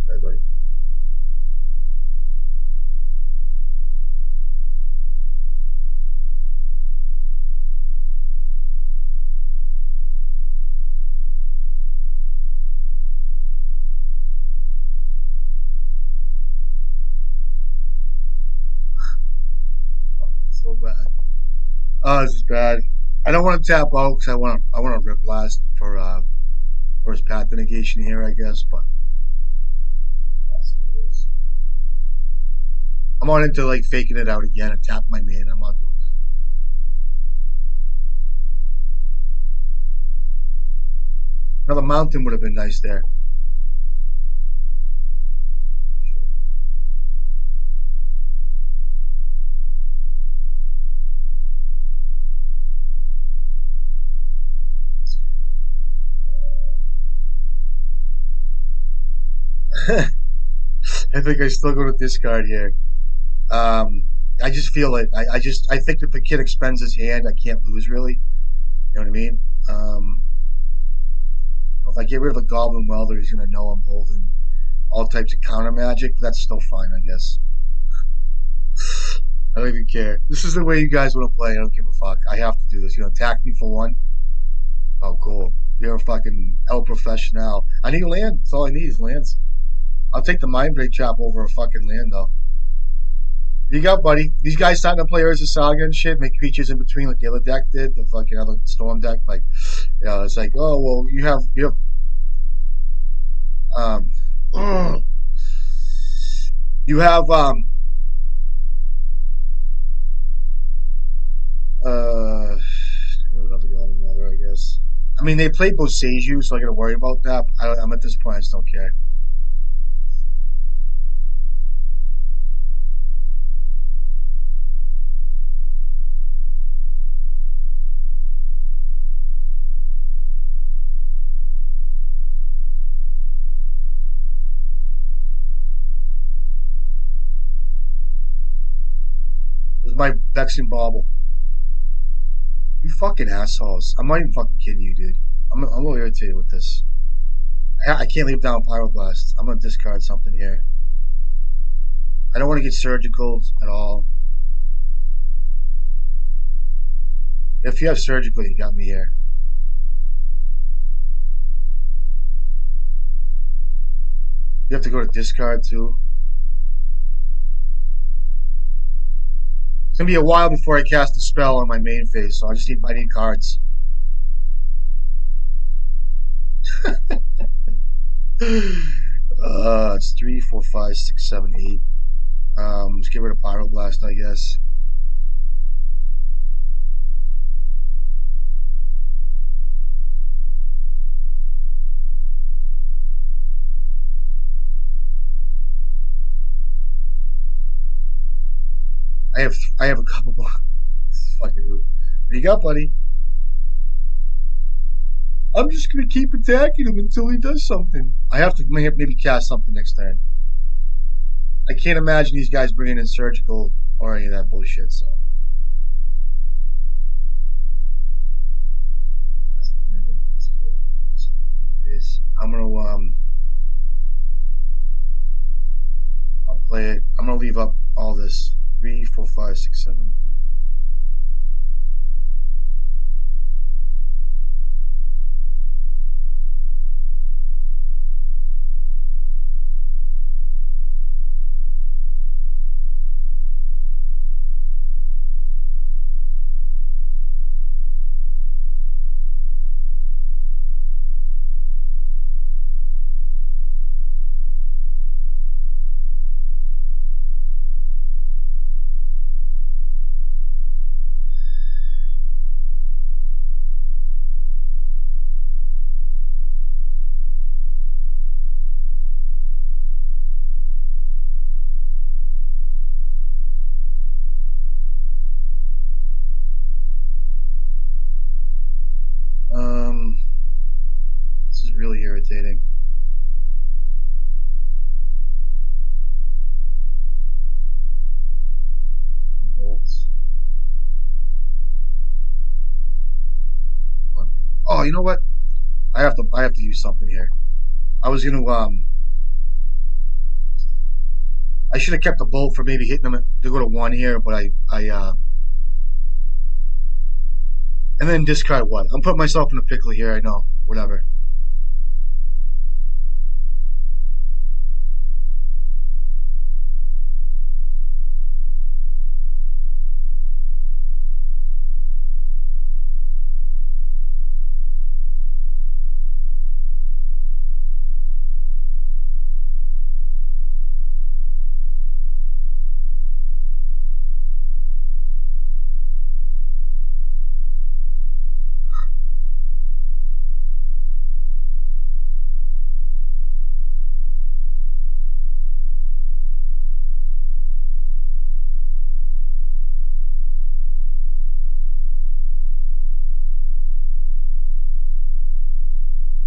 Hey, buddy. So bad. Oh, this is bad. I don't want to tap out because I want to rip blast for his path negation here, I guess. But that's what it is. I'm on into like faking it out again and tap my man. I'm not doing that. Another mountain would have been nice there. I think I still go to discard here. Um, I just feel it. I think if the kid expends his hand, I can't lose really. You know what I mean? If I get rid of the Goblin Welder, he's gonna know I'm holding all types of counter magic, but that's still fine, I guess. I don't even care. This is the way you guys want to play. I don't give a fuck. I have to do this. You know, attack me for one. Oh, cool. You're a fucking El Professional. I need land. That's all I need is lands. I'll take the Mind Break Chop over a fucking land, though. You got, buddy. These guys starting to play Urza Saga and shit, make creatures in between like the other deck did, the fucking other Storm deck. Like, you know, it's like, oh well, um, you have another Golden Mother, I guess. I mean, they played Boseiju, so I got to worry about that. I'm at this point, I just don't care. This is my Vexing Bauble. You fucking assholes. I'm not even fucking kidding you, dude. I'm a little irritated with this. I can't leave down Pyroblast. I'm gonna discard something here. I don't want to get surgical at all. If you have surgical, you got me here. You have to go to discard too. It's gonna be a while before I cast a spell on my main phase, so I need cards. It's 3, 4, 5, 6, 7, 8. Let's get rid of Pyroblast, I guess. I have a couple more. Fucking what do you got, buddy? I'm just gonna keep attacking him until he does something. I have to maybe cast something next turn. I can't imagine these guys bringing in surgical or any of that bullshit. So that's good. I'm gonna I'll play it. I'm gonna leave up all this 3, 4, 5, 6, 7. This is really irritating. Bolts. Oh, you know what? I have to use something here. I was gonna I should have kept the bolt for maybe hitting them to go to 1 here, but I and then discard what? I'm putting myself in a pickle here. I know. Whatever.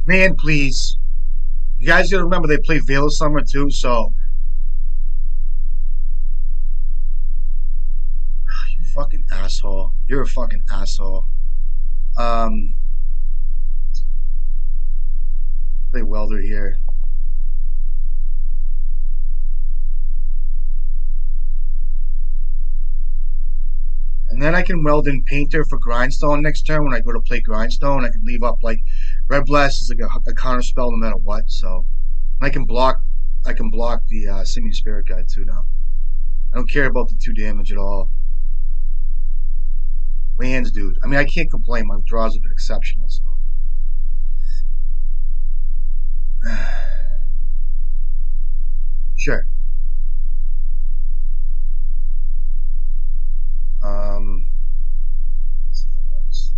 Man, please. You guys gotta remember they play Veil of Summer too, so you fucking asshole. You're a fucking asshole. Um Play Welder here. And then I can weld in Painter for Grindstone next turn when I go to play Grindstone. I can leave up like Red Blast is like a counter spell no matter what. So I can block the Simian Spirit Guide too now. I don't care about the 2 damage at all. Lands, dude. I mean, I can't complain. My draws have been exceptional. So sure. Let's see how it works.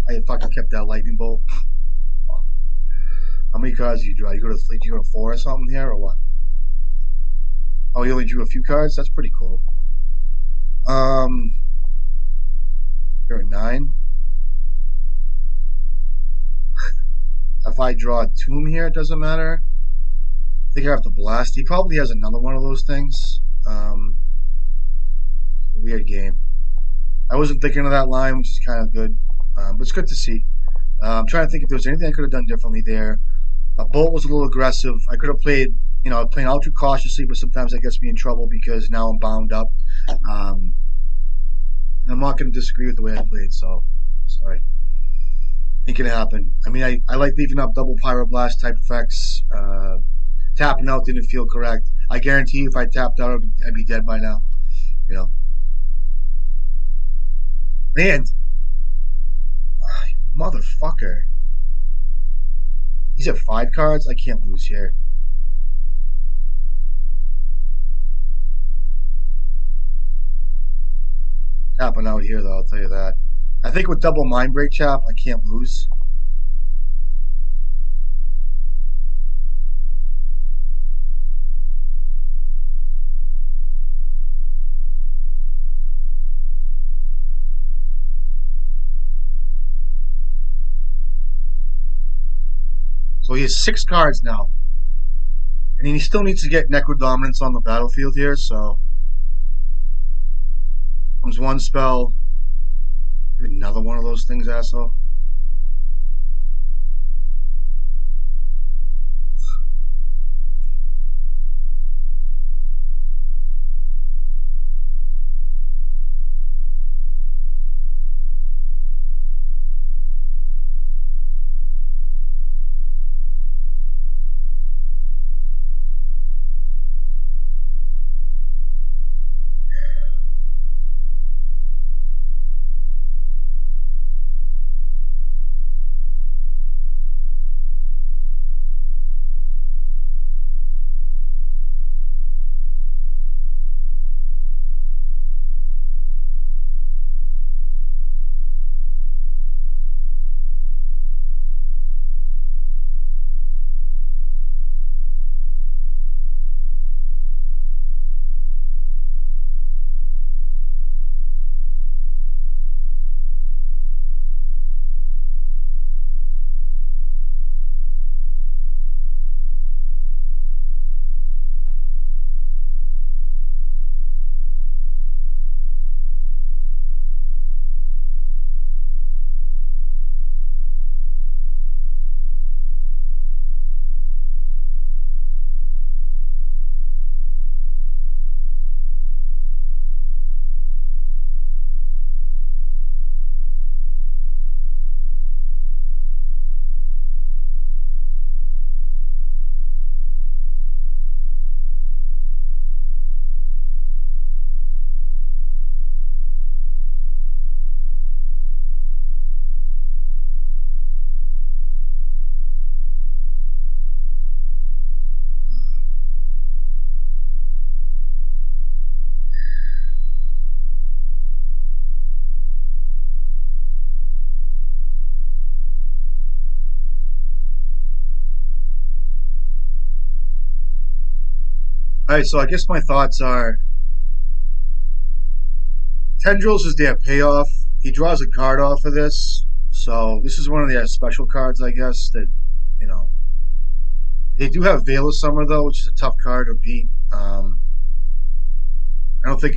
I fucking kept that lightning bolt. Fuck. How many cards do you draw? You go to 4 or something here or what? Oh, you only drew a few cards. That's pretty cool. Um, you're a 9. If I draw a tomb here, it doesn't matter. I think I have to blast. He probably has another one of those things. Weird game. I wasn't thinking of that line, which is kind of good. But it's good to see. I'm trying to think if there was anything I could have done differently there. Bolt was a little aggressive. I could have played, playing ultra cautiously, but sometimes that gets me in trouble because now I'm bound up. And I'm not going to disagree with the way I played, so sorry. It can happen. I mean, I like leaving up double pyroblast type effects. Tapping out didn't feel correct. I guarantee you if I tapped out, I'd be dead by now. You know. Man, motherfucker. He's at 5 cards. I can't lose here. jumping out here, though, I'll tell you that. I think with double Mind Break Chap, I can't lose. So he has 6 cards now. And he still needs to get Necro Dominance on the battlefield here, so. Comes one spell. Give another one of those things, asshole. Alright, so I guess my thoughts are Tendrils is their payoff. He draws a card off of this. So this is one of their special cards, I guess, that, you know. They do have Veil of Summer, though, which is a tough card to beat. I don't think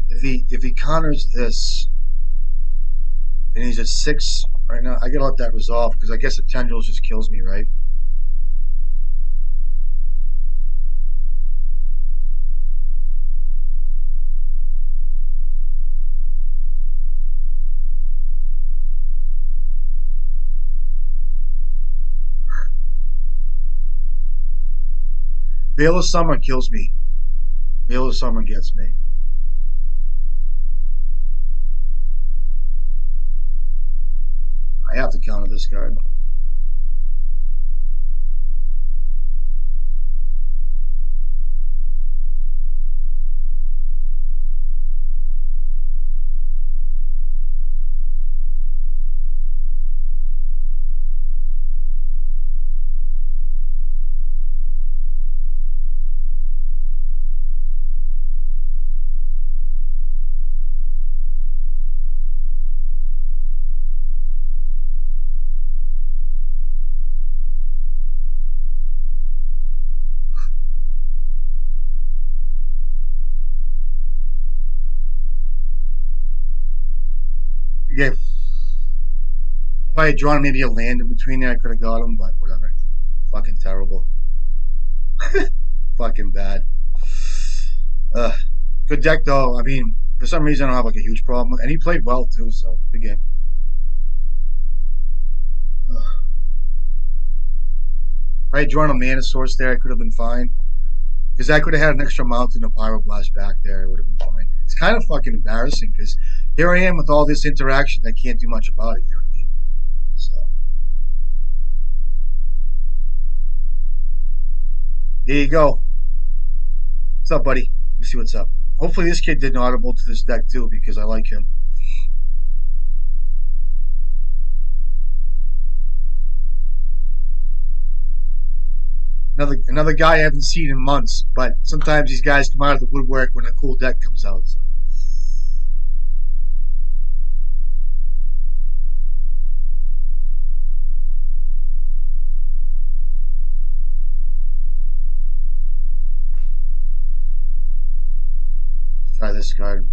if he counters this and he's at 6 right now, I gotta let that resolve because I guess the Tendrils just kills me, right? Veil of Summer kills me. Veil of Summer gets me. I have to counter this card. Yeah. If I had drawn maybe a land in between there, I could have got him, but whatever. Fucking terrible. Fucking bad. Good deck, though. I mean, for some reason, I don't have like a huge problem. And he played well, too, so good game. If I had drawn a Mana Source there, I could have been fine. Because I could have had an extra mountain of Pyroblast back there. It would have been fine. It's kind of fucking embarrassing because here I am with all this interaction. I can't do much about it. You know what I mean? So there you go. What's up, buddy? Let me see what's up. Hopefully this kid did an audible to this deck too, because I like him. Another guy I haven't seen in months, but sometimes these guys come out of the woodwork when a cool deck comes out. So. Let's try this card.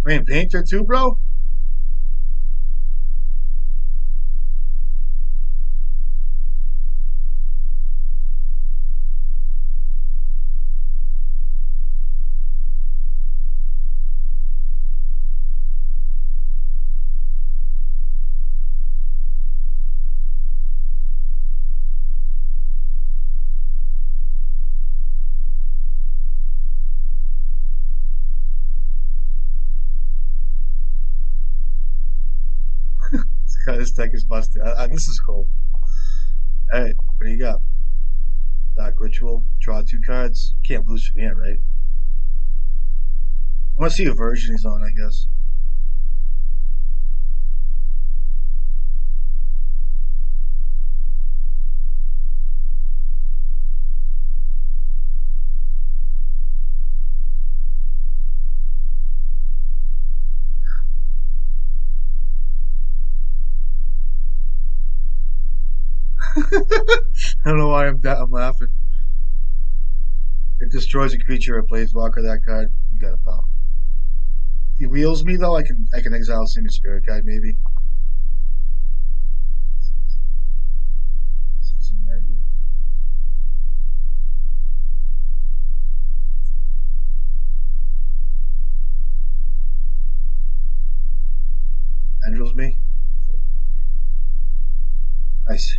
Playing Painter too, bro? This deck is busted. This is cool. Alright, what do you got? Dark Ritual. Draw 2 cards. Can't lose from here, right? I want to see what version he's on, I guess. I don't know why I'm laughing. It destroys a creature or planeswalker. That card, you got a pal. If he wheels me though, I can exile Senior Spirit Guide maybe. Tendrils me. Nice.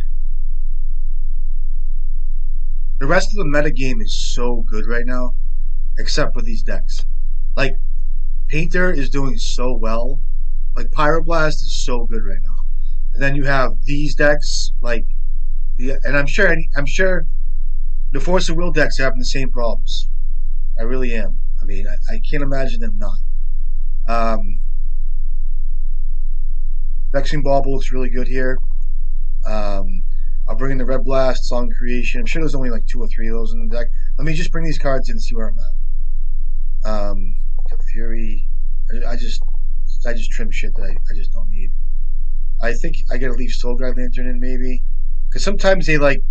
The rest of the meta game is so good right now, except for these decks. Like Painter is doing so well. Like Pyroblast is so good right now. And then you have these decks, like and I'm sure the Force of Will decks are having the same problems. I really am. I mean, I can't imagine them not. Um, Vexing Bauble looks really good here. Um, I'll bring in the Red Blast, Song Creation. I'm sure there's only like 2 or 3 of those in the deck. Let me just bring these cards in and see where I'm at. Fury. I just trim shit that I just don't need. I think I gotta leave Soul Guide Lantern in maybe, because sometimes they like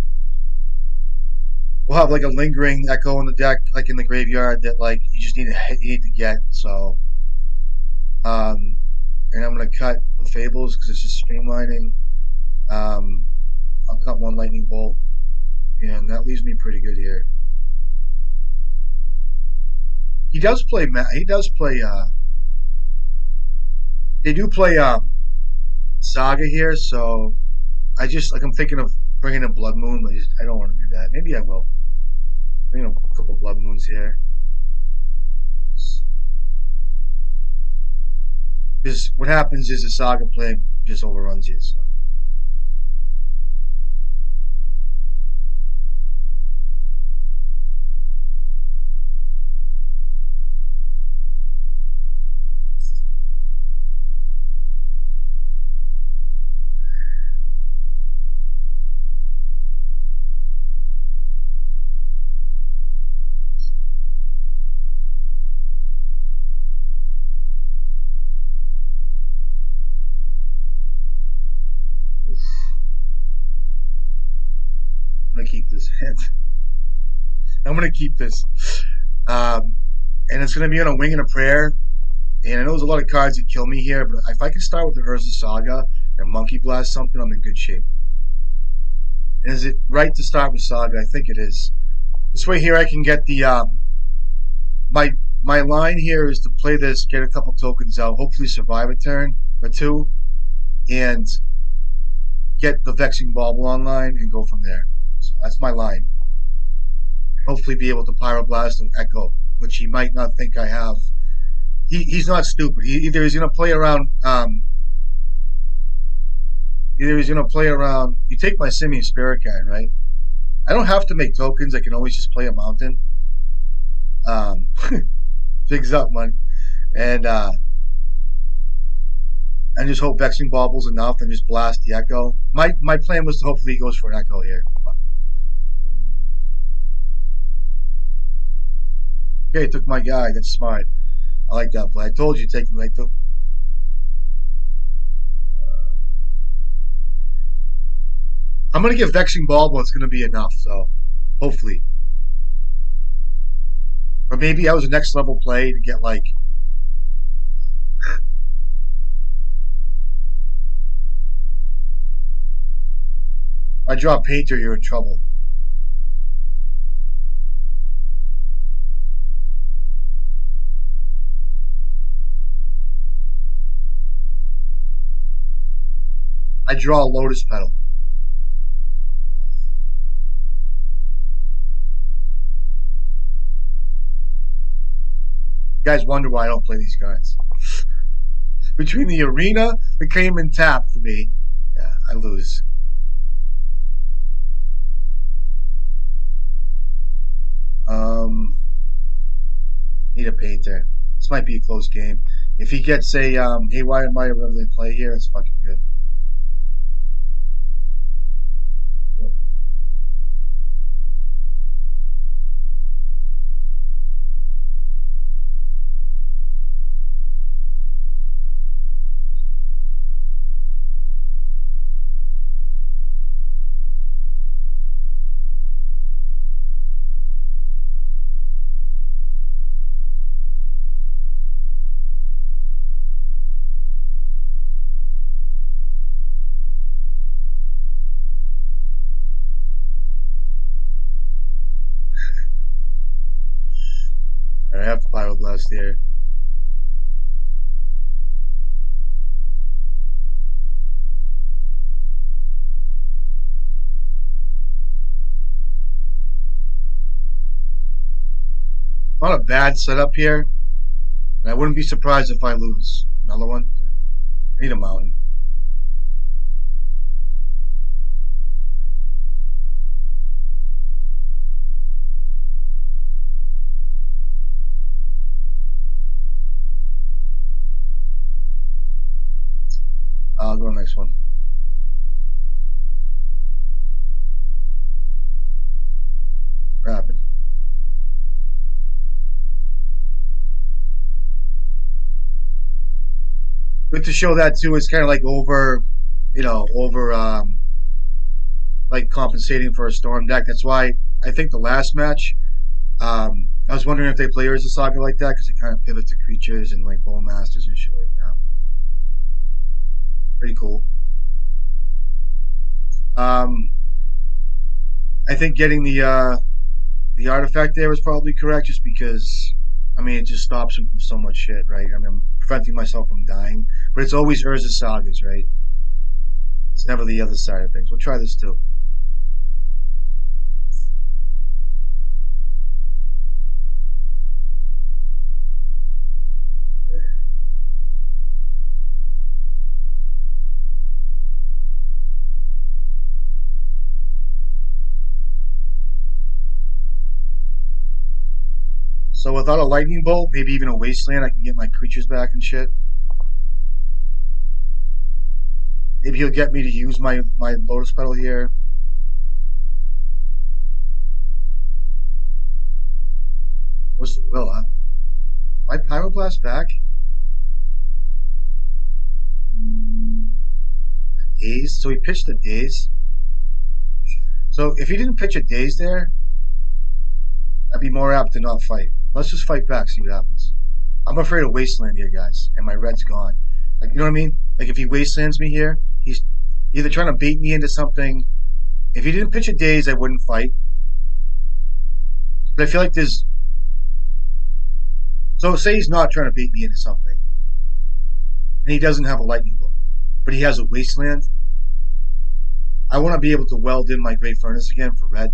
will have like a lingering echo in the deck, like in the graveyard that like you need to get. So, um, and I'm gonna cut the Fables because it's just streamlining. Um, I'll cut 1 Lightning Bolt, and that leaves me pretty good here. He does play. He does play. They do play Saga here, so I'm thinking of bringing in Blood Moon, but I don't want to do that. Maybe I will bring in a couple Blood Moons here, because what happens is the Saga play just overruns you. So. I'm gonna keep this. I'm gonna keep this, and it's gonna be on a wing and a prayer. And I know there's a lot of cards that kill me here, but if I can start with the Urza Saga and Monkey Blast something, I'm in good shape. Is it right to start with Saga? I think it is. This way here I can get the my my line here is to play this, get a couple tokens out, hopefully survive a turn or two, and get the Vexing Bauble online and go from there. So that's my line. Hopefully be able to Pyroblast and Echo, which he might not think I have. He's not stupid. He either he's gonna play around either he's gonna play around. You take my Simian Spirit Guide, right? I don't have to make tokens. I can always just play a mountain. Um, Figs up, man, and and just hope Vexing Bauble's enough and just blast the Echo. My plan was to hopefully he goes for an Echo here. Okay, took my guy. That's smart. I like that play. I told you take him. I took. I'm gonna give Vexing Bauble. It's gonna be enough. So hopefully, or maybe that was a next level play to get like. I draw Painter, you're in trouble. I draw a Lotus Petal. You guys wonder why I don't play these cards. Between the arena, the came and tap for me, yeah, I lose. I need a Painter. This might be a close game. If he gets a Haywire Might or whatever they play here, it's fucking good. Yep. Alright, I have to Pyroblast here. Not a bad setup here. And I wouldn't be surprised if I lose. Another one? Okay. I need a mountain. I'll go to the next one. Rapid. Good to show that too. It's kind of like over, over like compensating for a storm deck. That's why I think the last match, I was wondering if they play Urza Saga like that because it kind of pivots to creatures and like Bowmasters and shit like that. Pretty cool. Um, I think getting the artifact there was probably correct, just because I mean it just stops him from so much shit, right? I mean I'm preventing myself from dying, but it's always Urza Sagas, right? It's never the other side of things. We'll try this too. So without a lightning bolt, maybe even a wasteland, I can get my creatures back and shit. Maybe he'll get me to use my Lotus Petal here. What's the will, huh? My Pyroblast back? A Daze? So he pitched a Daze. So if he didn't pitch a Daze there, I'd be more apt to not fight. Let's just fight back, see what happens. I'm afraid of Wasteland here, guys, and my red's gone. Like, you know what I mean? Like, if he Wastelands me here, he's either trying to bait me into something If he didn't pitch a daze, I wouldn't fight. But I feel like there's. So say he's not trying to bait me into something, and he doesn't have a lightning bolt, but he has a wasteland. I want to be able to weld in my great furnace again for red,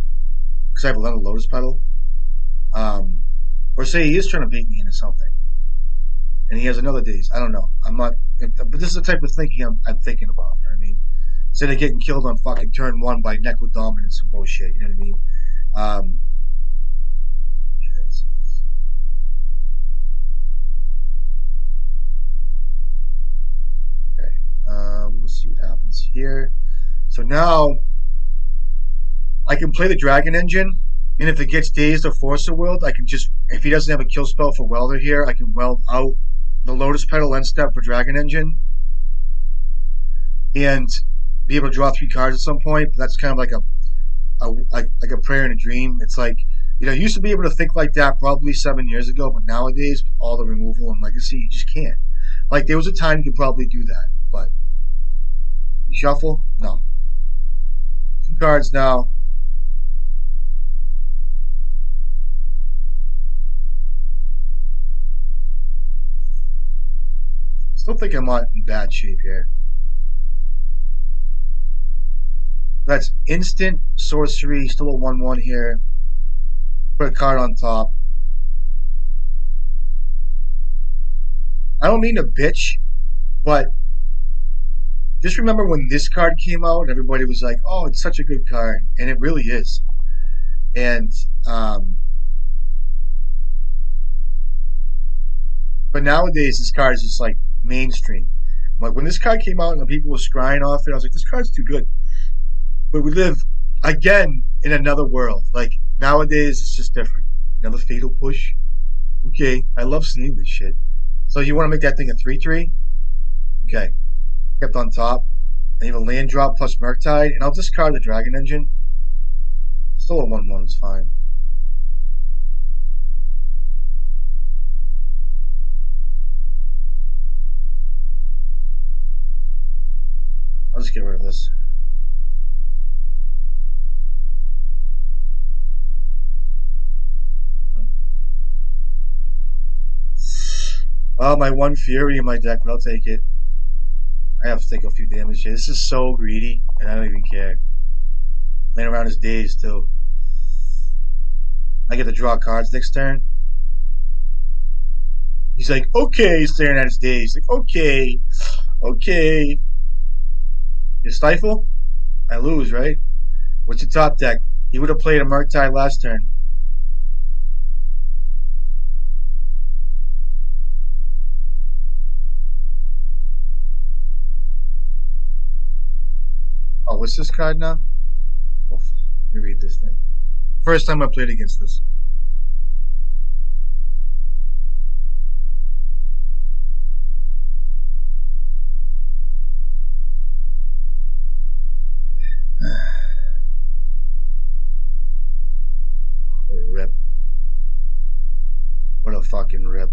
because I have another lotus petal. Or say he is trying to bait me into something, and he has another daze. I don't know. I'm not. But this is the type of thinking I'm thinking about. You know what I mean? Instead of getting killed on fucking turn 1 by Necro dominance and bullshit. You know what I mean? Um, okay. Let's see what happens here. So now I can play the Dragon Engine, and if it gets dazed or force of willed, I can just, if he doesn't have a kill spell for welder here, I can weld out the Lotus Petal end step for Dragon Engine and be able to draw 3 cards at some point. But that's kind of like a prayer and a dream. It's like, you know, you used to be able to think like that probably 7 years ago, but nowadays with all the removal and legacy, you just can't. Like there was a time you could probably do that, but you shuffle? No. 2 cards now. Still think I'm not in bad shape here. That's instant sorcery, still a 1/1 here. Put a card on top. I don't mean to bitch, but just remember when this card came out, everybody was like, "Oh, it's such a good card," and it really is. And but nowadays this card is just like mainstream. Like when this card came out and people were scrying off it, I was like, "This card's too good." But we live again in another world. Like nowadays, it's just different. Another fatal push. Okay, I love seeing this shit. So you want to make that thing a 3/3? Okay, kept on top. And you have a land drop plus Murktide, and I'll discard the Dragon Engine. Still a 1/1, it's fine. I'll just get rid of this. Oh, my 1 Fury in my deck, but I'll take it. I have to take a few damage here. This is so greedy, and I don't even care. Playing around his days, too. I get to draw cards next turn. He's like, okay, staring at his days. Like, okay, okay. You stifle? I lose, right? What's your top deck? He would have played a Murktide last turn. Oh, what's this card now? Oh, let me read this thing. First time I played against this. What a rip. What a fucking rip.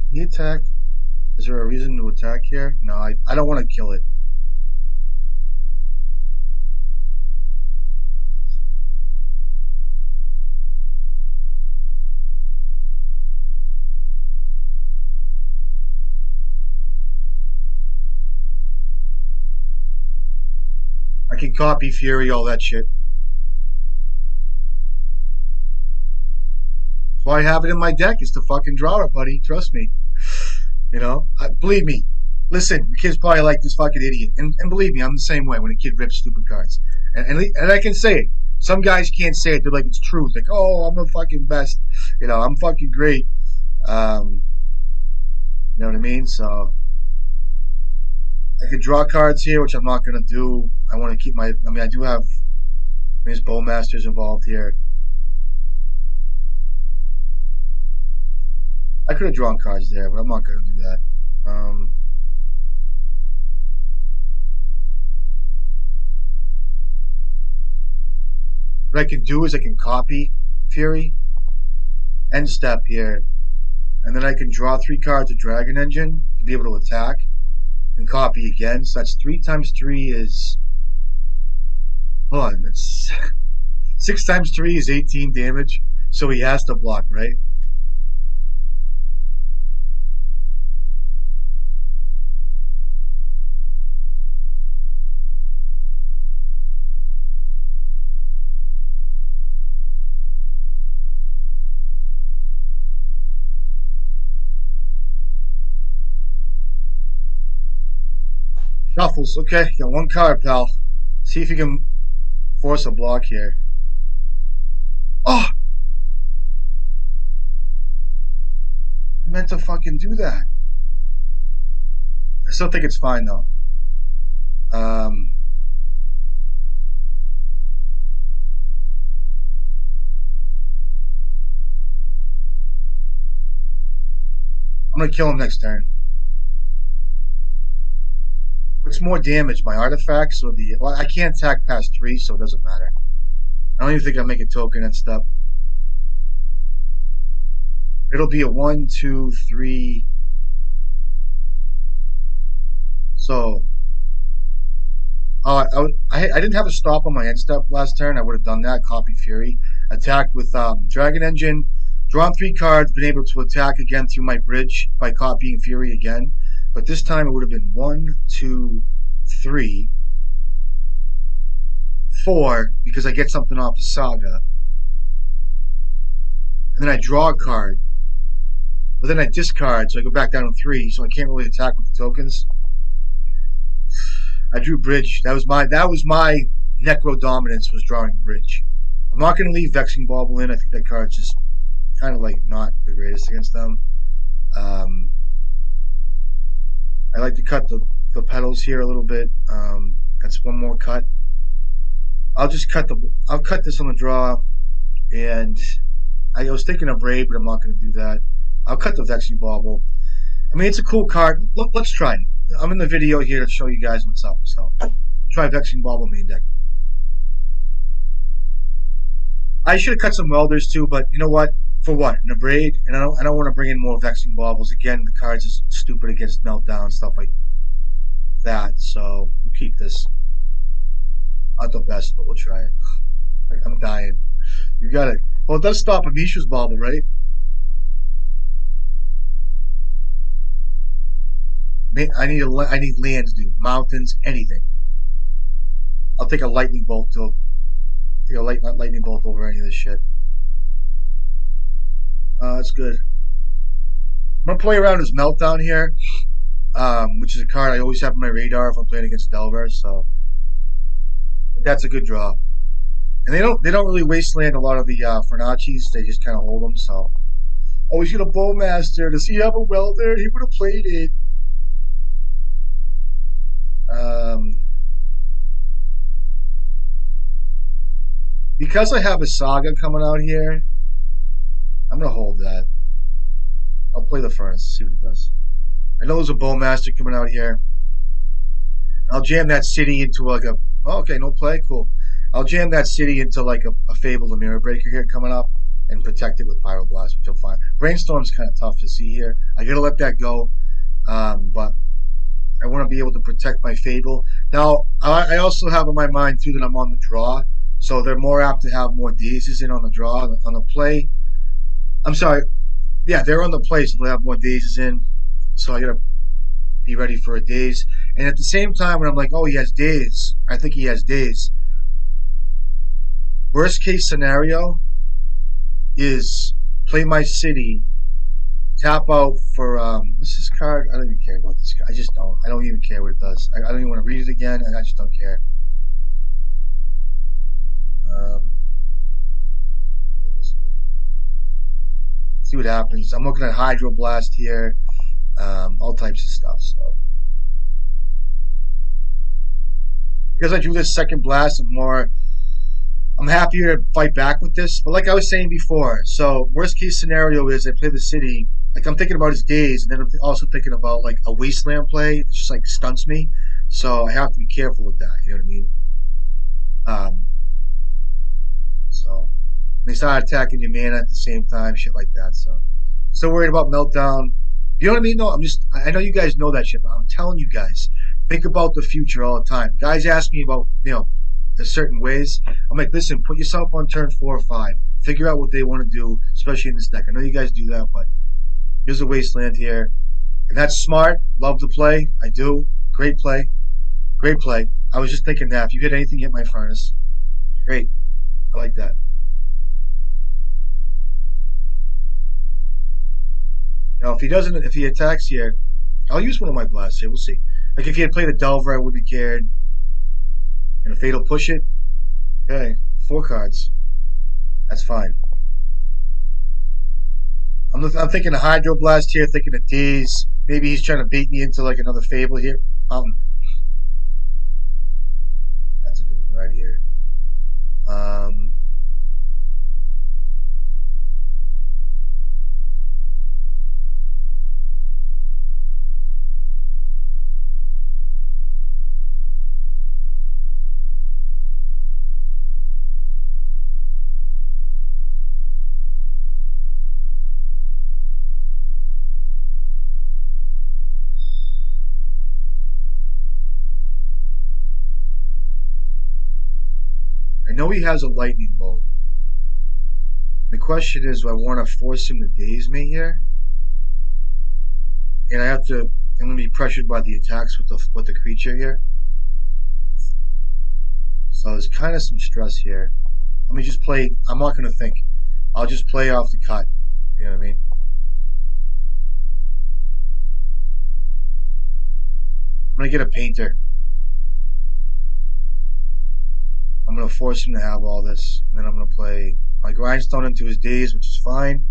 Can he attack? Is there a reason to attack here? No, I don't want to kill it. I can copy Fury, all that shit. That's why I have it in my deck, is to fucking draw it, buddy. Trust me. You know? Believe me. Listen, the kid's probably like this fucking idiot. And believe me, I'm the same way when a kid rips stupid cards. And I can say it. Some guys can't say it. They're like, it's truth. Like, oh, I'm the fucking best. You know, I'm fucking great. You know what I mean? So I could draw cards here, which I'm not going to do. I want to keep my... I mean, I do have... There's Bowmasters involved here. I could have drawn cards there, but I'm not going to do that. What I can do is I can copy Fury, end step here, and then I can draw 3 cards of Dragon Engine to be able to attack. and copy again. So that's 3 times 3 is, hold on, it's 6 times 3 is 18 damage. So he has to block, right? Shuffles. Okay, got one card, pal. See if you can force a block here. Oh! I meant to fucking do that. I still think it's fine, though. I'm gonna kill him next turn. What's more damage, my artifacts or the... Well, I can't attack past 3, so it doesn't matter. I don't even think I'll make a token and stuff. It'll be a 1, 2, 3... So... I didn't have a stop on my end step last turn. I would have done that. Copied Fury. Attacked with Dragon Engine. Drawn 3 cards. Been able to attack again through my bridge by copying Fury again. But this time it would have been 1, 2, 3, 4, because I get something off the Saga. And then I draw a card. But then I discard, so I go back down to 3, so I can't really attack with the tokens. I drew bridge. That was my Necro dominance, was drawing bridge. I'm not going to leave Vexing Bauble in. I think that card's just kind of like not the greatest against them. I like to cut the petals here a little bit. That's one more cut. I'll cut this on the draw, and I was thinking of Raid, but I'm not going to do that. I'll cut the Vexing Bauble. I mean, it's a cool card. Look, let's try it. I'm in the video here to show you guys what's up. So we'll try Vexing Bauble main deck. I should have cut some welders too, but you know what? For what? In a braid, and I don't want to bring in more Vexing Baubles. Again, the card's is stupid against Meltdown, stuff like that. So we'll keep this. Not the best, but we'll try it. I'm dying. You got it. Well, it does stop Amisha's Bauble, right? I need lands, dude. Mountains, anything. I'll take a lightning bolt to take a lightning bolt over any of this shit. That's good. I'm gonna play around as Meltdown here, which is a card I always have on my radar if I'm playing against Delver. So that's a good draw. And they don't really wasteland a lot of the Fernachis. They just kind of hold them. So always get a Bowmaster. Does he have a welder? He would have played it. Because I have a Saga coming out here, I'm going to hold that. I'll play the Furnace, see what it does. I know there's a Bowmaster coming out here. I'll jam that city into like a... Oh, okay, no play? Cool. I'll jam that city into like a Fable the Mirror Breaker here coming up and protect it with Pyroblast, which I'm fine. Brainstorm's kind of tough to see here. I got to let that go. But I want to be able to protect my Fable. Now, I also have in my mind, too, that I'm on the draw. So they're more apt to have more dazes in on the draw. On the play, I'm sorry. Yeah, they're on the play, so they'll have more dazes in. So I got to be ready for a daze. And at the same time, when I'm like, oh, he has daze, I think he has daze. Worst case scenario is play my city, tap out for, what's this card? I don't even care about this card. I just don't. I don't even care what it does. I don't even want to read it again, and I just don't care. Play this way. See what happens. I'm looking at Hydroblast here, all types of stuff. So because I drew this second blast, I'm happier to fight back with this. But like I was saying before, so worst case scenario is I play the city. Like I'm thinking about his days, and then I'm also thinking about like a wasteland play that just like stunts me. So I have to be careful with that. You know what I mean? So they start attacking your mana at the same time, shit like that. So still worried about Meltdown. You know what I mean? No, I know you guys know that shit, but I'm telling you guys, think about the future all the time. Guys ask me about, the certain ways. I'm like, listen, put yourself on turn 4 or 5. Figure out what they want to do, especially in this deck. I know you guys do that, but here's a wasteland here. And that's smart. Love to play. I do. Great play. Great play. I was just thinking that if you hit anything, hit my furnace. Great. I like that. Now, if he attacks here, I'll use one of my blasts here. We'll see. Like if he had played a Delver, I wouldn't have cared. Fatal push it. Okay, 4 cards. That's fine. I'm thinking a Hydroblast here, thinking of Daze. Maybe he's trying to bait me into like another Fable here. That's a good card here. Um, I know he has a Lightning Bolt. The question is, do I want to force him to Daze me here? And I'm going to be pressured by the attacks with the creature here. So there's kind of some stress here. Let me just play. I'm not going to think. I'll just play off the cut. You know what I mean? I'm going to get a Painter. I'm going to force him to have all this. And then I'm going to play my Grindstone into his Daze, which is fine.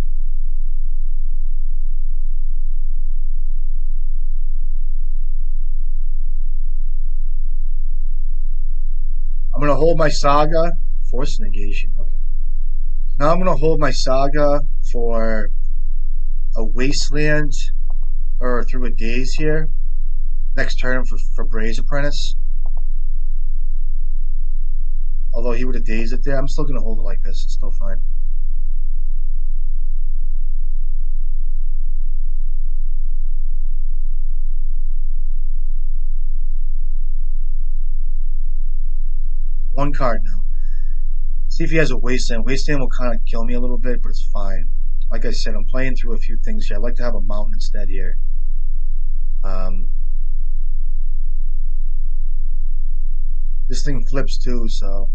I'm going to hold my Saga. Force negation. Okay. Now I'm going to hold my Saga for a Wasteland or through a Daze here. Next turn for Bray's Apprentice. Although he would have dazed it there, I'm still going to hold it like this. It's still fine. One card now. See if he has a Wasteland. Wasteland will kind of kill me a little bit, but it's fine. Like I said, I'm playing through a few things here. I'd like to have a Mountain instead here. This thing flips too, so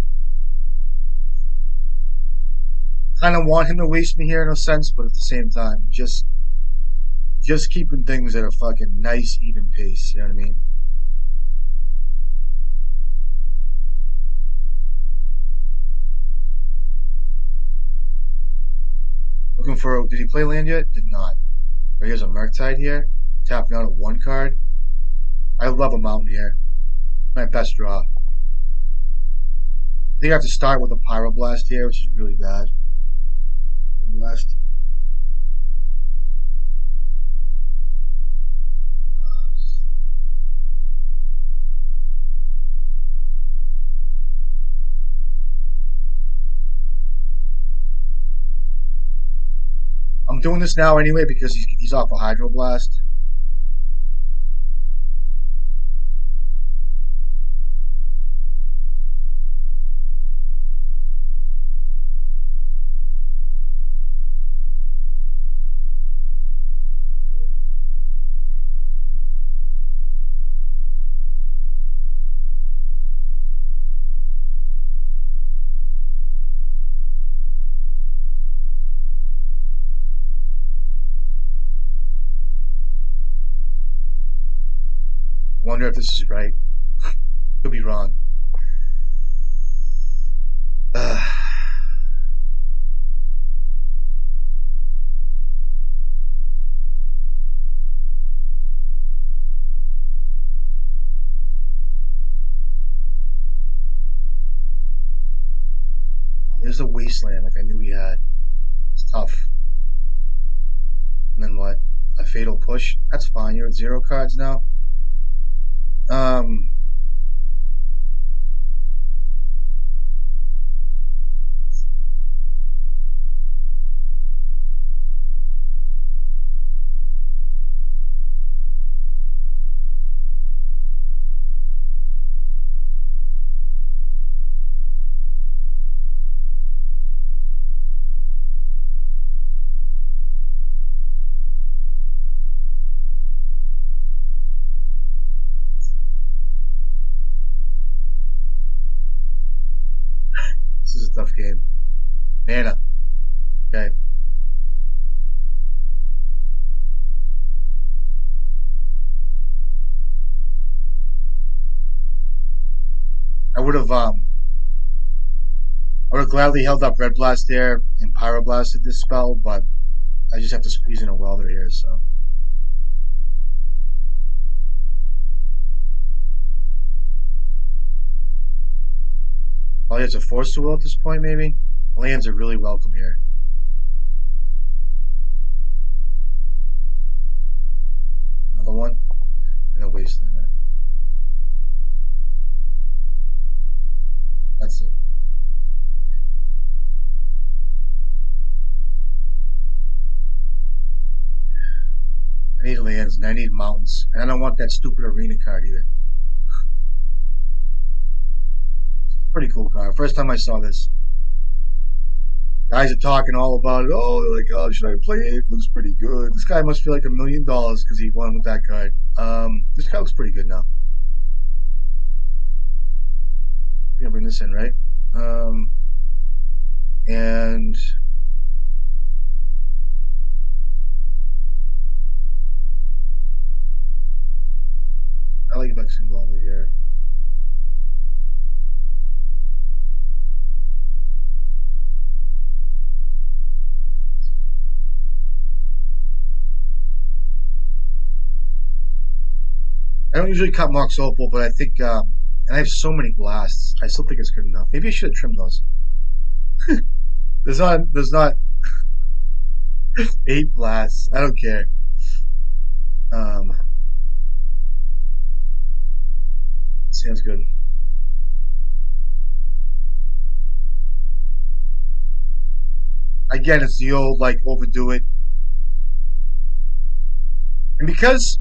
kind of want him to waste me here in a sense, but at the same time, just keeping things at a fucking nice, even pace. You know what I mean? Looking for. Did he play land yet? Did not. Or here's a Murktide here. Tapping out at 1 card. I love a Mountain here. My best draw. I think I have to start with a Pyroblast here, which is really bad. Pyroblast. I'm doing this now anyway because he's off a Hydroblast. I wonder if this is right. Could be wrong. There's a Wasteland like I knew he had. It's tough. And then what? A Fatal Push? That's fine. You're at 0 cards now. Um, I would have gladly held up Red Blast there and Pyroblasted this spell, but I just have to squeeze in a Welder here, so. Probably has a Force to Will at this point, maybe? Lands are really welcome here. Another one? And a Wasteland. That's it. I need lands and I need mountains. And I don't want that stupid arena card either. Pretty cool card. First time I saw this. Guys are talking all about it. Oh, they're like, oh, should I play it? It looks pretty good. This guy must feel like $1 million because he won with that card. This card looks pretty good now. I'm gonna bring this in, right? And I like Vexing Bauble here. I don't usually cut Mox Opal, but I think, and I have so many blasts. I still think it's good enough. Maybe I should have trimmed those. There's not 8 blasts. I don't care. Sounds good. Again, it's the old like overdo it, and because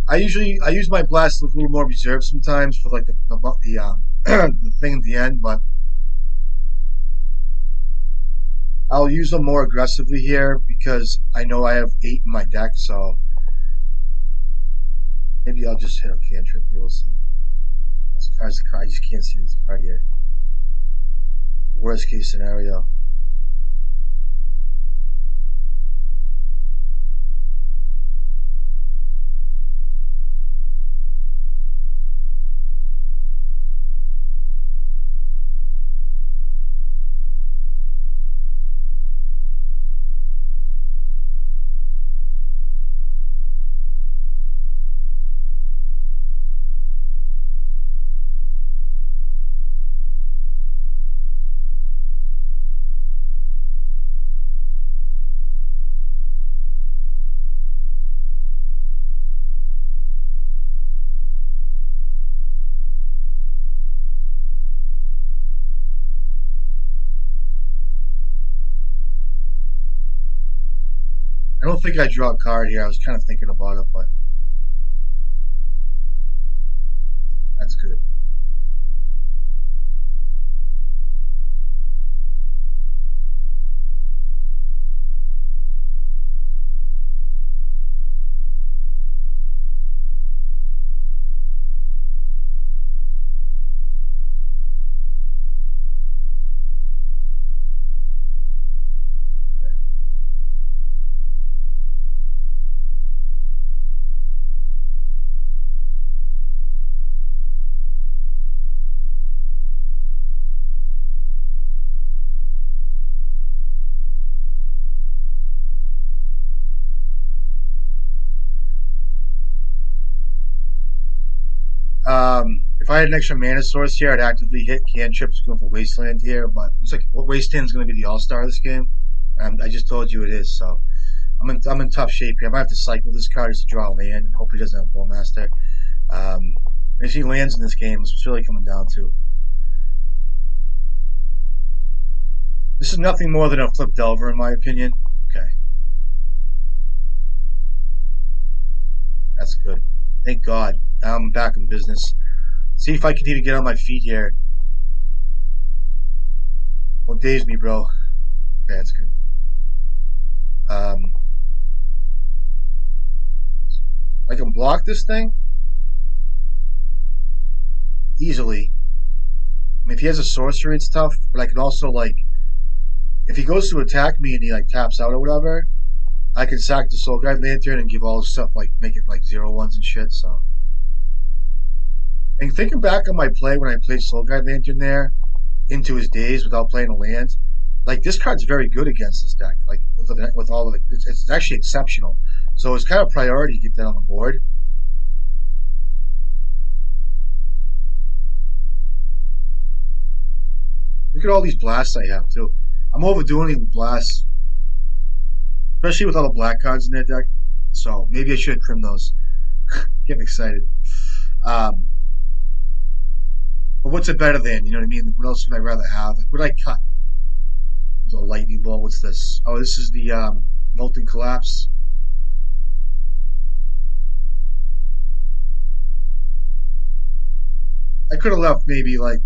I use my blast with a little more reserve sometimes for like the thing at the end, but I'll use them more aggressively here because I know I have 8 in my deck, so maybe I'll just hit a cantrip. You'll see. This card's the card. I just can't see this card here. Worst case scenario. I don't think I draw a card here. I was kind of thinking about it, but that's good. If I had an extra mana source here, I'd actively hit cantrips going for Wasteland here, but looks like Wasteland's going to be the all-star of this game. I just told you it is, so I'm in tough shape here. I might have to cycle this card just to draw a land and hope he doesn't have Bowmaster. If he lands in this game, it's really coming down to. This is nothing more than a flip Delver, in my opinion. Okay. That's good. Thank God. Now I'm back in business. See if I can even get on my feet here. Don't daze me, bro. Okay, that's good. I can block this thing easily. I mean, if he has a sorcery, it's tough. But I can also, like, if he goes to attack me and he, like, taps out or whatever, I can sack the Soul Guide Lantern and give all this stuff, like, make it, like, 0/1s and shit, so. And thinking back on my play when I played Soul Guide Lantern there into his days without playing a land, like this card's very good against this deck. Like with all of it, it's actually exceptional. So it's kind of priority to get that on the board. Look at all these blasts I have too. I'm overdoing it with blasts, especially with all the black cards in their deck. So maybe I should trim those. Getting excited. Um, but what's it better than? You know what I mean? Like, what else would I rather have? Like, what would I cut? The lightning ball. What's this? Oh, this is the molten collapse. I could have left maybe like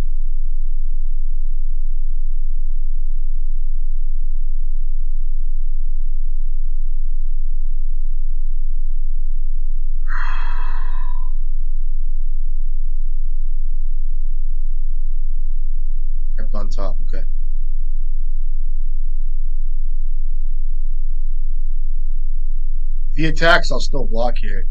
kept on top. Okay. If he attacks, I'll still block here.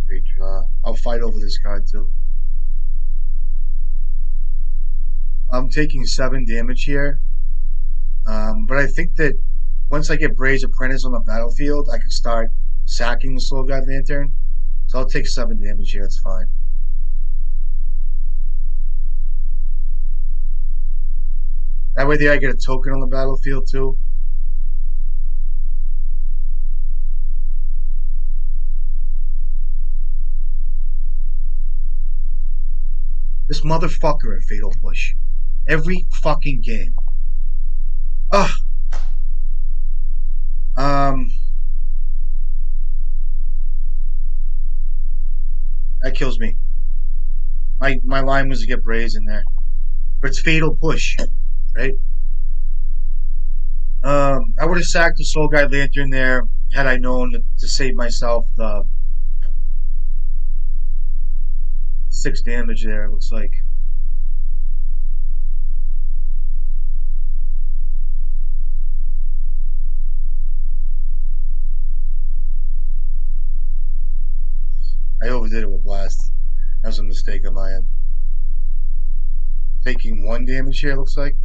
Great draw. I'll fight over this card too. I'm taking 7 damage here. But I think that once I get Bray's Apprentice on the battlefield, I can start sacking the Soul Guide Lantern. So I'll take 7 damage here. It's fine. That way, there I get a token on the battlefield too. This motherfucker at Fatal Push. Every fucking game. Ugh. Um, that kills me. My line was to get Braves in there, but it's Fatal Push, right? I would have sacked the Soul Guide Lantern there had I known to save myself the 6 damage there. It looks like. I overdid it with Blast. That was a mistake on my end. Taking 1 damage here, looks like.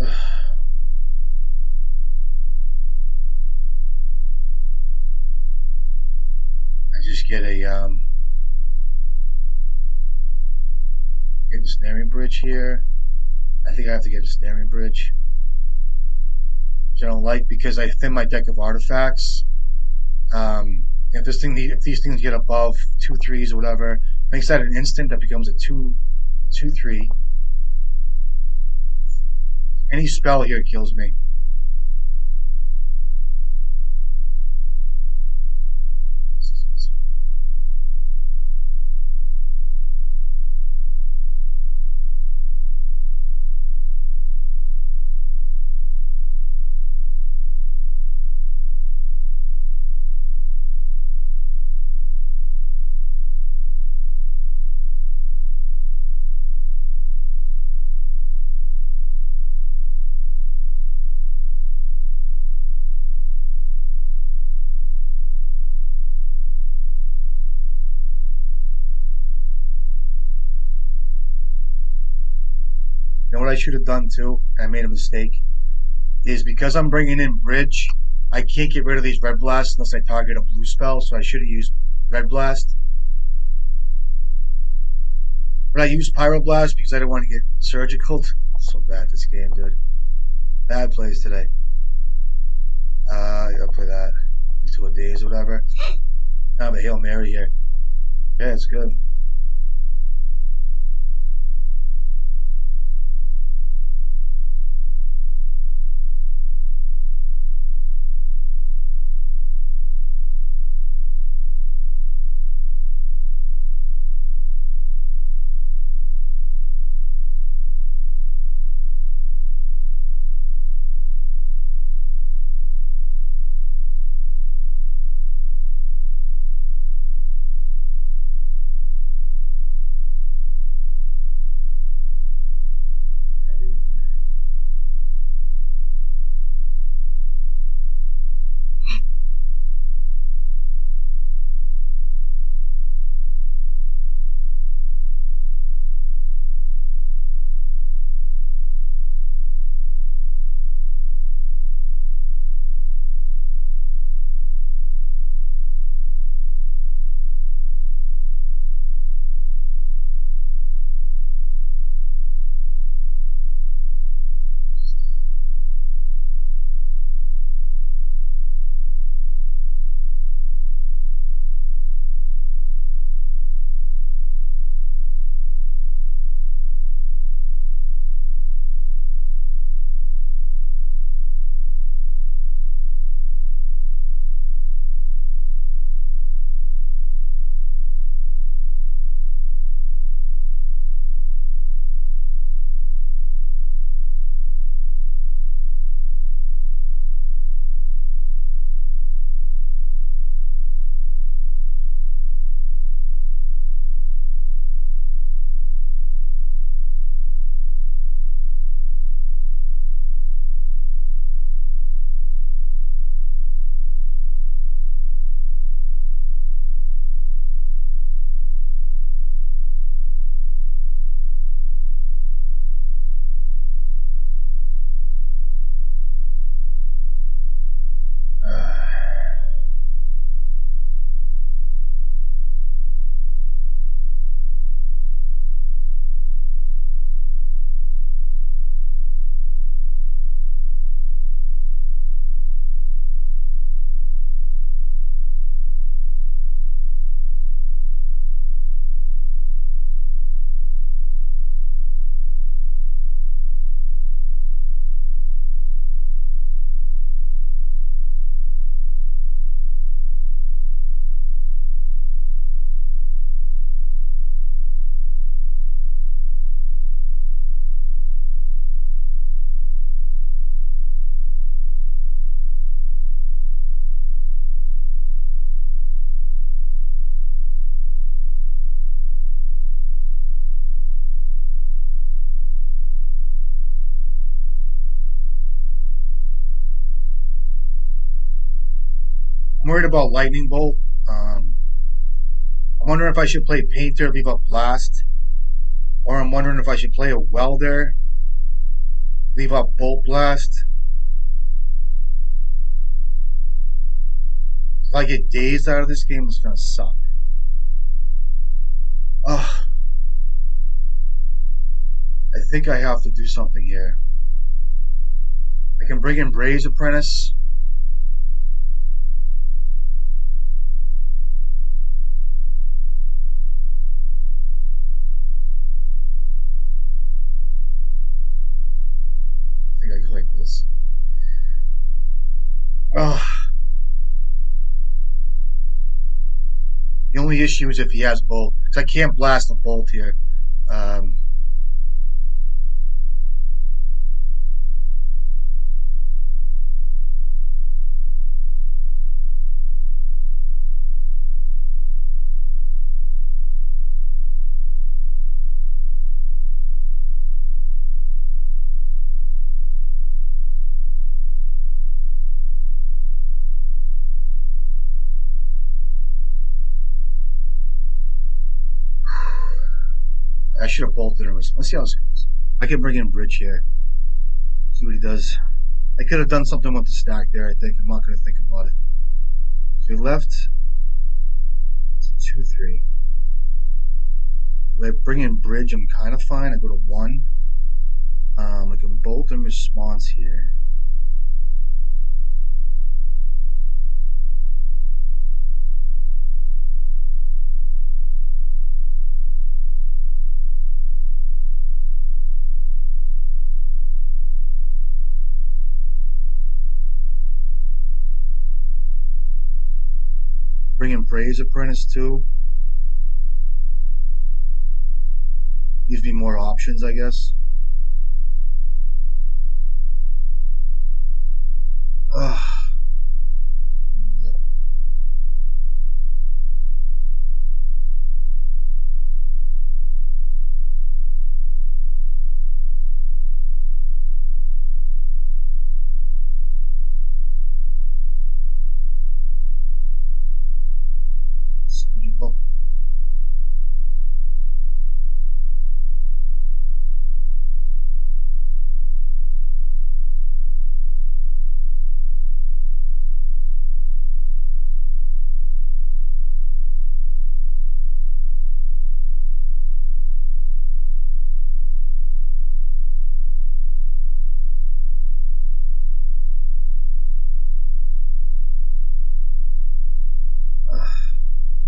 I just get get a snaring bridge here. I think I have to get a snaring bridge, which I don't like because I thin my deck of artifacts. If these things get above 2 3s or whatever, makes that an instant that becomes a 2 3. Any spell here kills me. what I should have done too, and I made a mistake, is because I'm bringing in Bridge, I can't get rid of these Red Blasts unless I target a blue spell, so I should have used Red Blast. But I used Pyroblast because I didn't want to get surgical. So bad this game, dude. Bad plays today. I'll play that into a daze or whatever. Kind of a Hail Mary here. Yeah, it's good. I'm worried about Lightning Bolt. I'm wondering if I should play Painter, leave up Blast. Or I'm wondering if I should play a Welder, leave up Bolt Blast. If I get dazed out of this game, it's going to suck. Ugh. I think I have to do something here. I can bring in Bray's Apprentice. I think I go like this. Ugh. The only issue is if he has Bolt. Because I can't blast a Bolt here. I should have bolted him. Let's see how this goes. I can bring in Bridge here. See what he does. I could have done something with the stack there, I think. I'm not going to think about it. So he left. It's a 2-3. So if I bring in Bridge, I'm kind of fine. I go to 1. I can bolt in response here. Bring in Bray's Apprentice too. Gives me more options, I guess. Ugh. Surgical.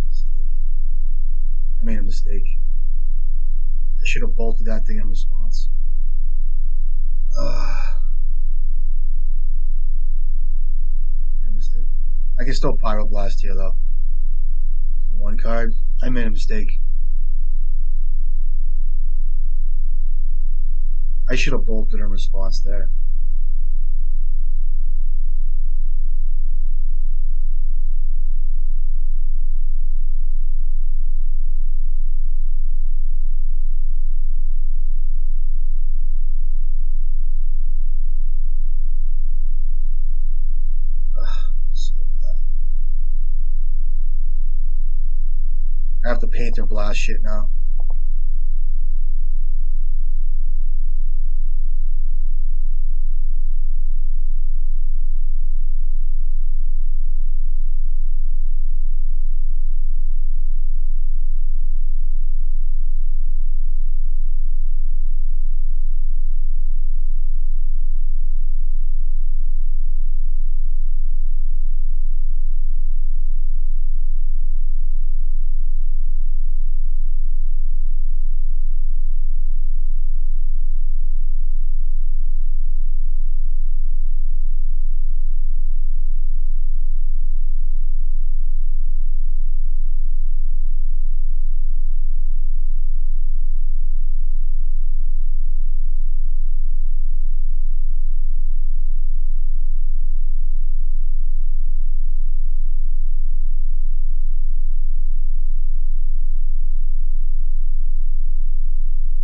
Mistake. I made a mistake. I should have bolted that thing in response. I made a mistake. I can still Pyroblast here though. 1 card. I made a mistake. I should have bolted in response there. So bad. I have to Painter Blast shit now.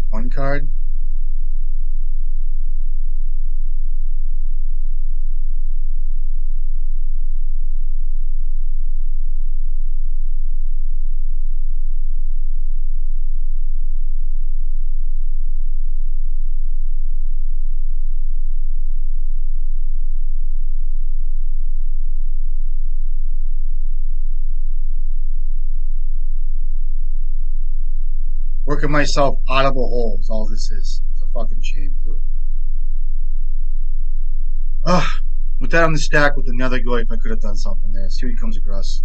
One card. Working myself out of a hole is all this is. It's a fucking shame, too. Ugh. With that on the stack with another go, if I could have done something there. See what he comes across.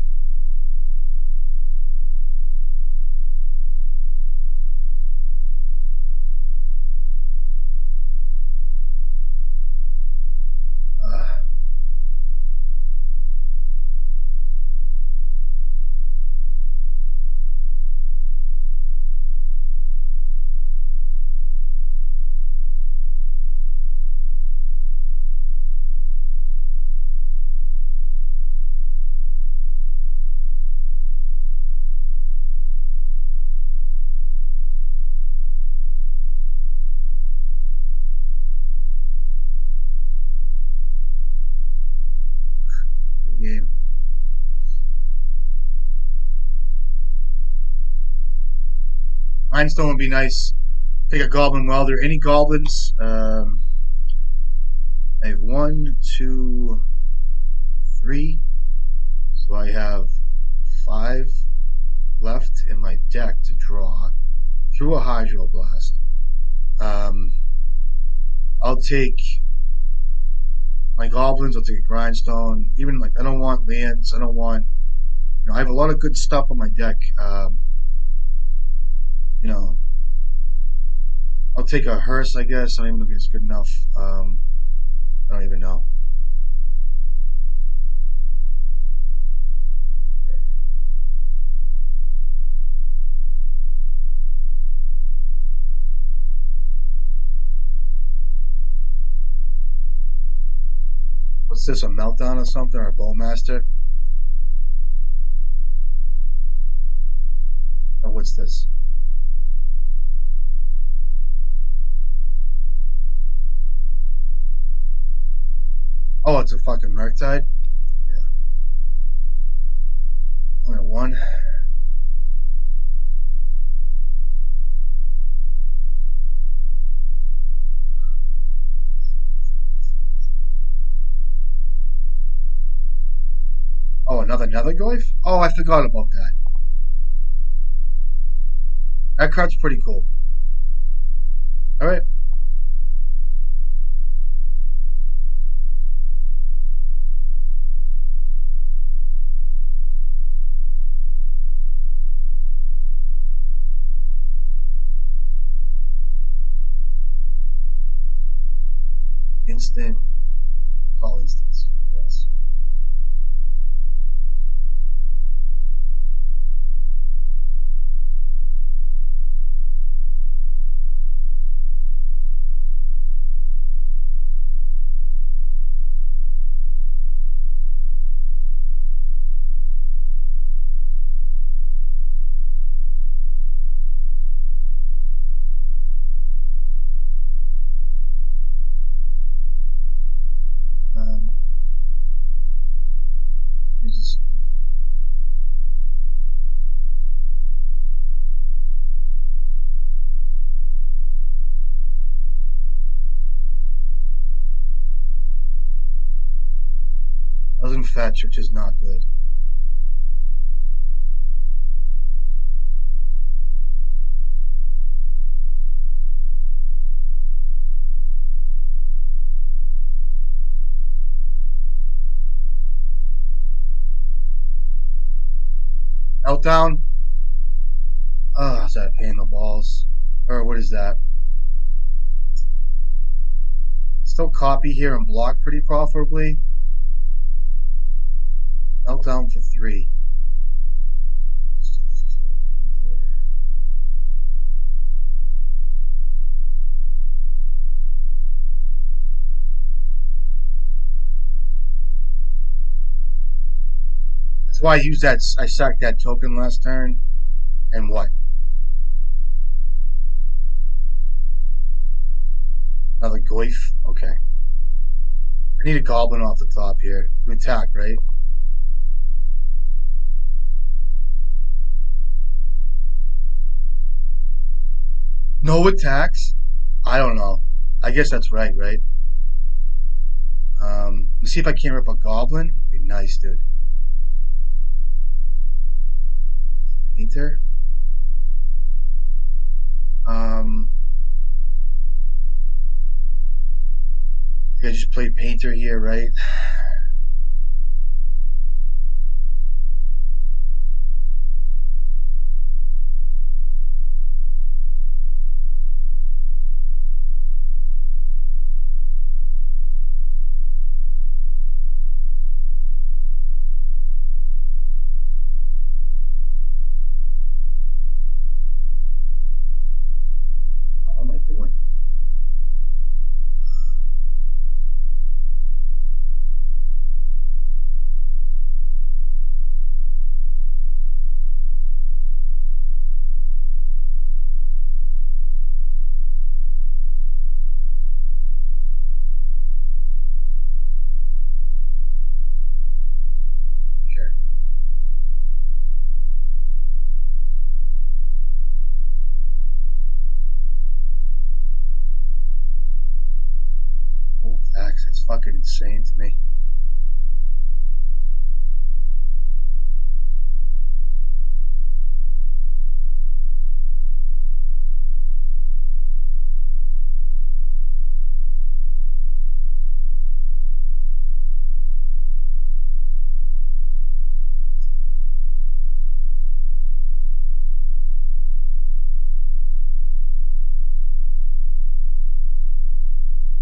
What a game. Rhinestone would be nice. Take a goblin welder. Any goblins? I have 1, 2, 3. So I have 5 left in my deck to draw through a hydroblast. I'll take my goblins. I'll take a grindstone. Even like I don't want lands. I don't want. I have a lot of good stuff on my deck. You know, I'll take a hearse. I guess I don't even know if it's good enough. I don't even know. What's this? A meltdown or something? Or a bowmaster? Or what's this? Oh, it's a fucking Murktide? Yeah. Only 1. Oh, another Nethergoyf? Oh, I forgot about that. That card's pretty cool. Alright. Instant. It's all instants. Yes. Let me just use this one. Doesn't fetch, which is not good. Meltdown. Oh, is that a pain in the balls? Or what is that? Still copy here and block pretty profitably. Meltdown for 3. Still just kill the painter. That's why I used that. I sacked that token last turn. And what? Another Goyf? Okay. I need a goblin off the top here. You attack, right? No attacks? I don't know. I guess that's right, right? Let's see if I can't rip a goblin. Be nice, dude. Painter. I just played painter here, right? What am I doing? fucking insane to me.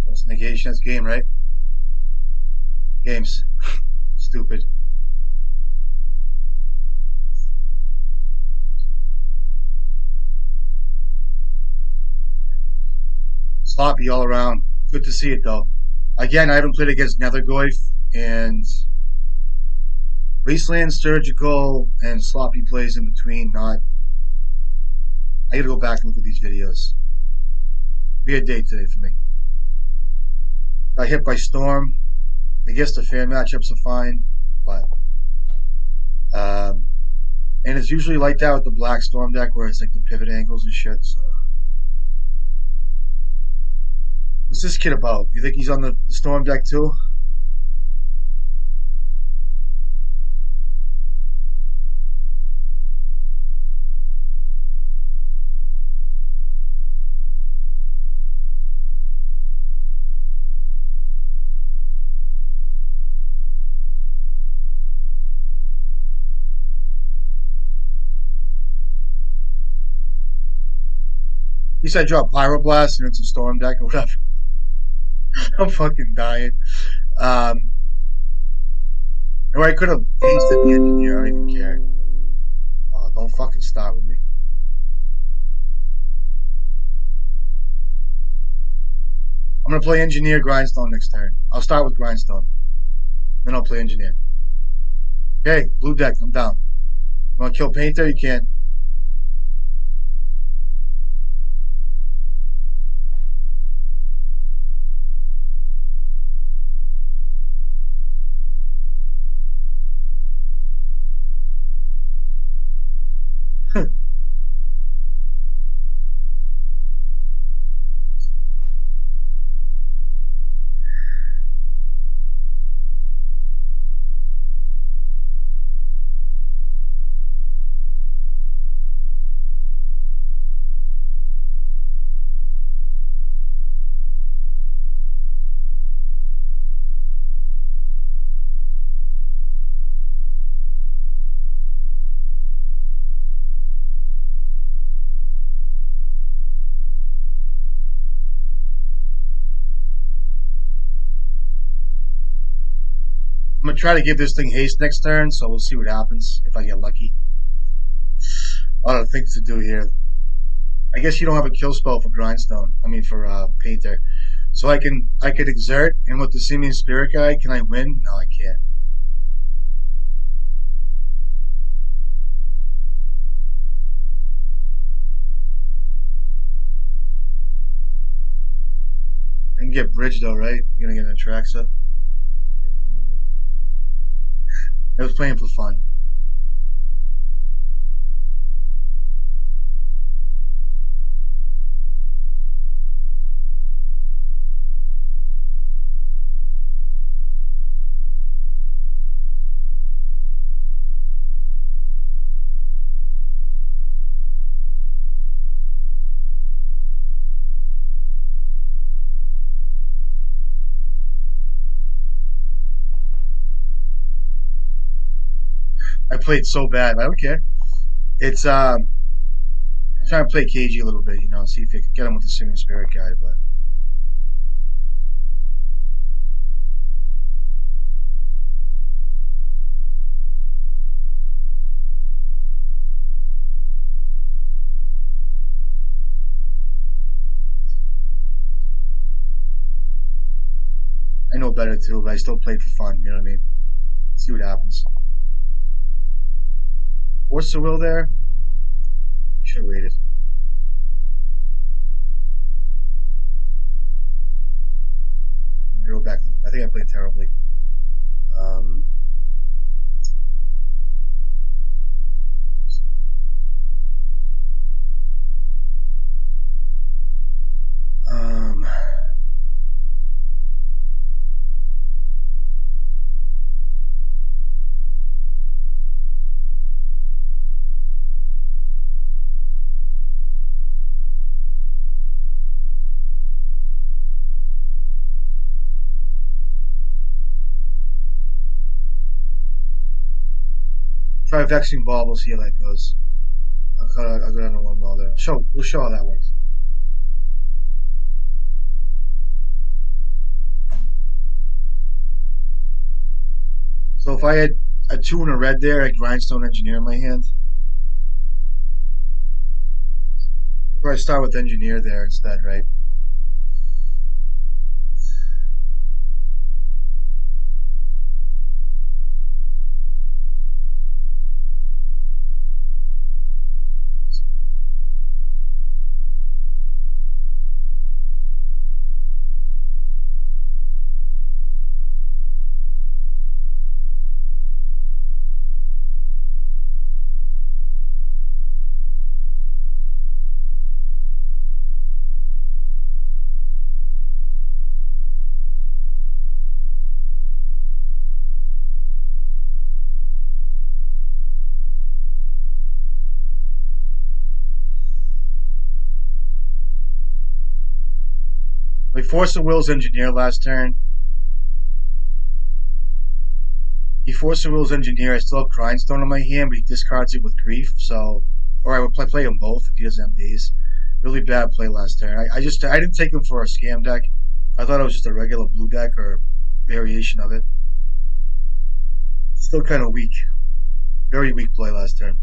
What's negation? That's game, right? Games. Stupid. Sloppy all around. Good to see it though. Again, I haven't played against Nethergoyf and Wasteland, Surgical, and sloppy plays in between. Not. I gotta go back and look at these videos. Weird day today for me. Got hit by Storm. I guess the fan matchups are fine, but and it's usually like that with the Black Storm deck where it's like the pivot angles and shit. So what's this kid about? You think he's on the Storm deck too? He said drop Pyroblast and it's a Storm deck or whatever. I'm fucking dying. Um, or I could have pasted the engineer. I don't even care. Oh, don't fucking start with me. I'm gonna play engineer grindstone next turn. I'll start with grindstone, then I'll play engineer. Okay, blue deck. I'm down. You want to kill painter? You can. I'm gonna try to give this thing haste next turn, so we'll see what happens if I get lucky. A lot of things to do here. I guess you don't have a kill spell for grindstone. I mean for painter. So I could exert, and with the Simian Spirit Guide, can I win? No, I can't. I can get bridge though, right? You're gonna get an Atraxa. I was playing for fun. I played so bad. I don't care. It's I'm trying to play cagey a little bit, see if you can get him with the Simian Spirit Guide, but I know better too, but I still played for fun, you know what I mean? See what happens. Force the will there? I should have waited. I roll back. I think I played terribly. Um, um, try Vexing Bauble, see how that goes. I'll go down to one wall there. We'll show how that works. So if I had a 2 and a red there, I'd Grindstone Engineer in my hand. I'd probably start with Engineer there instead, right? We forced the Will's Engineer last turn. He forced the Will's Engineer. I still have Grindstone in my hand, but he discards it with Grief. So, or I would play them both if he doesn't have these. Really bad play last turn. I didn't take him for a scam deck. I thought it was just a regular blue deck or variation of it. Still kind of weak. Very weak play last turn.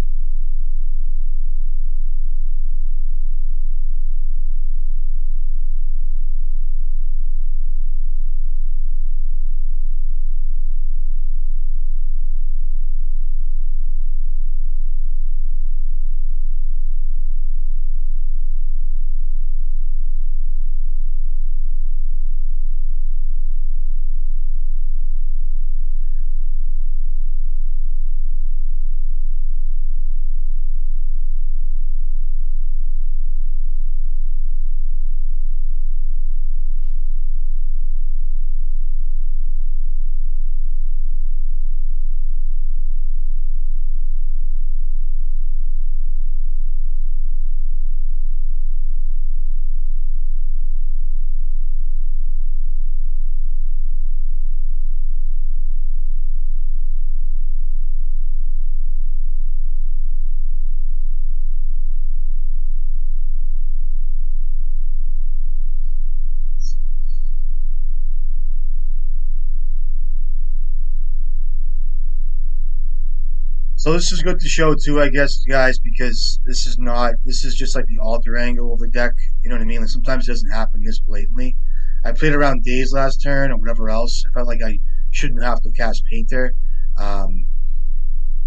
So this is good to show too, I guess, guys, because this is just like the alter angle of the deck. You know what I mean? Like sometimes it doesn't happen this blatantly. I played around Days last turn or whatever else. I felt like I shouldn't have to cast Painter. Um,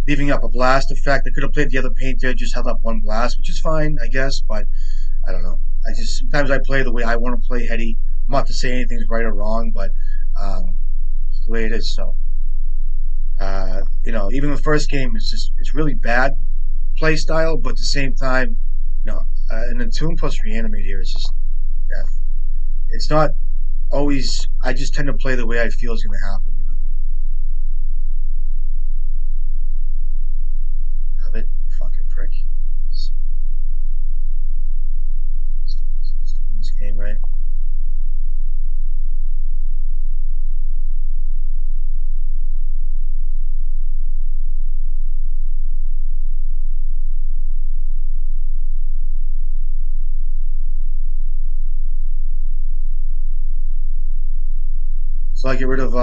Leaving up a blast effect. I could have played the other Painter, just held up one blast, which is fine, I guess, but I don't know. Sometimes I play the way I want to play Heady. I'm not to say anything's right or wrong, but it's the way it is. So even the first game it's really bad play style, but at the same time, an Attune plus Reanimate here is just death. It's not always. I just tend to play the way I feel is going to happen. You know what I mean? Have it, fucking prick. So fucking bad. Still win this game, right? So I get rid of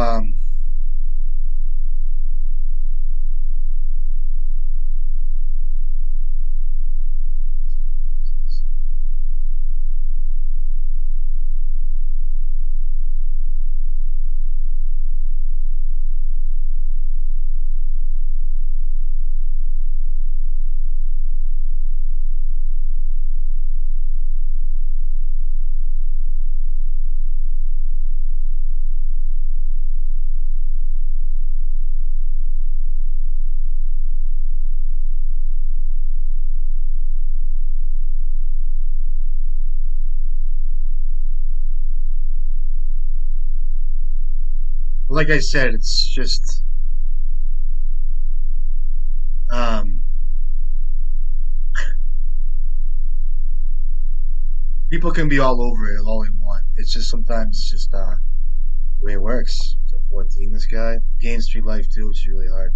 like I said, it's just um, people can be all over it all they want. It's just sometimes it's just the way it works. It's a 14. This guy gains 3 life too, which is really hard.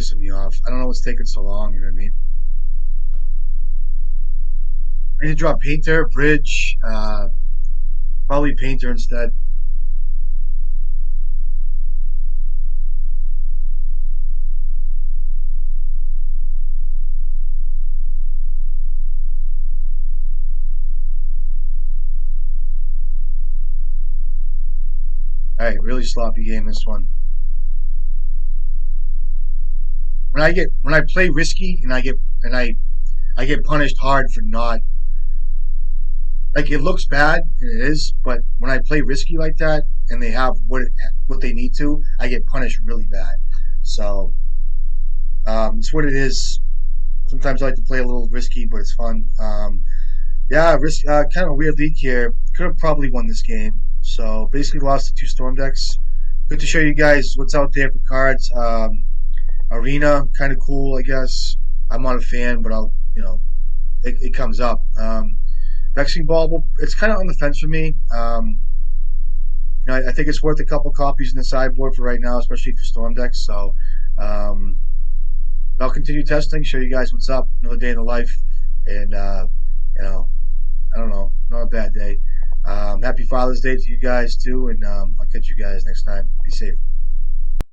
pissing me off. I don't know what's taking so long. You know what I mean? I need to draw Painter, Bridge, probably Painter instead. All right, really sloppy game this one. When I play risky and I get punished hard for not like it looks bad and it is, but when I play risky like that and they have what they need to, I get punished really bad. So it's what it is. Sometimes I like to play a little risky, but it's fun. Yeah, risk. Kind of a weird league here. Could have probably won this game. So basically lost to two storm decks. Good to show you guys what's out there for cards. Arena, kind of cool, I guess. I'm not a fan, but it comes up. Vexing Bauble, it's kind of on the fence for me. I think it's worth a couple copies in the sideboard for right now, especially for storm decks. So um, I'll continue testing, show you guys what's up. Another day in the life, and you know, I don't know, not a bad day. Happy Father's Day to you guys too, and I'll catch you guys next time. Be safe.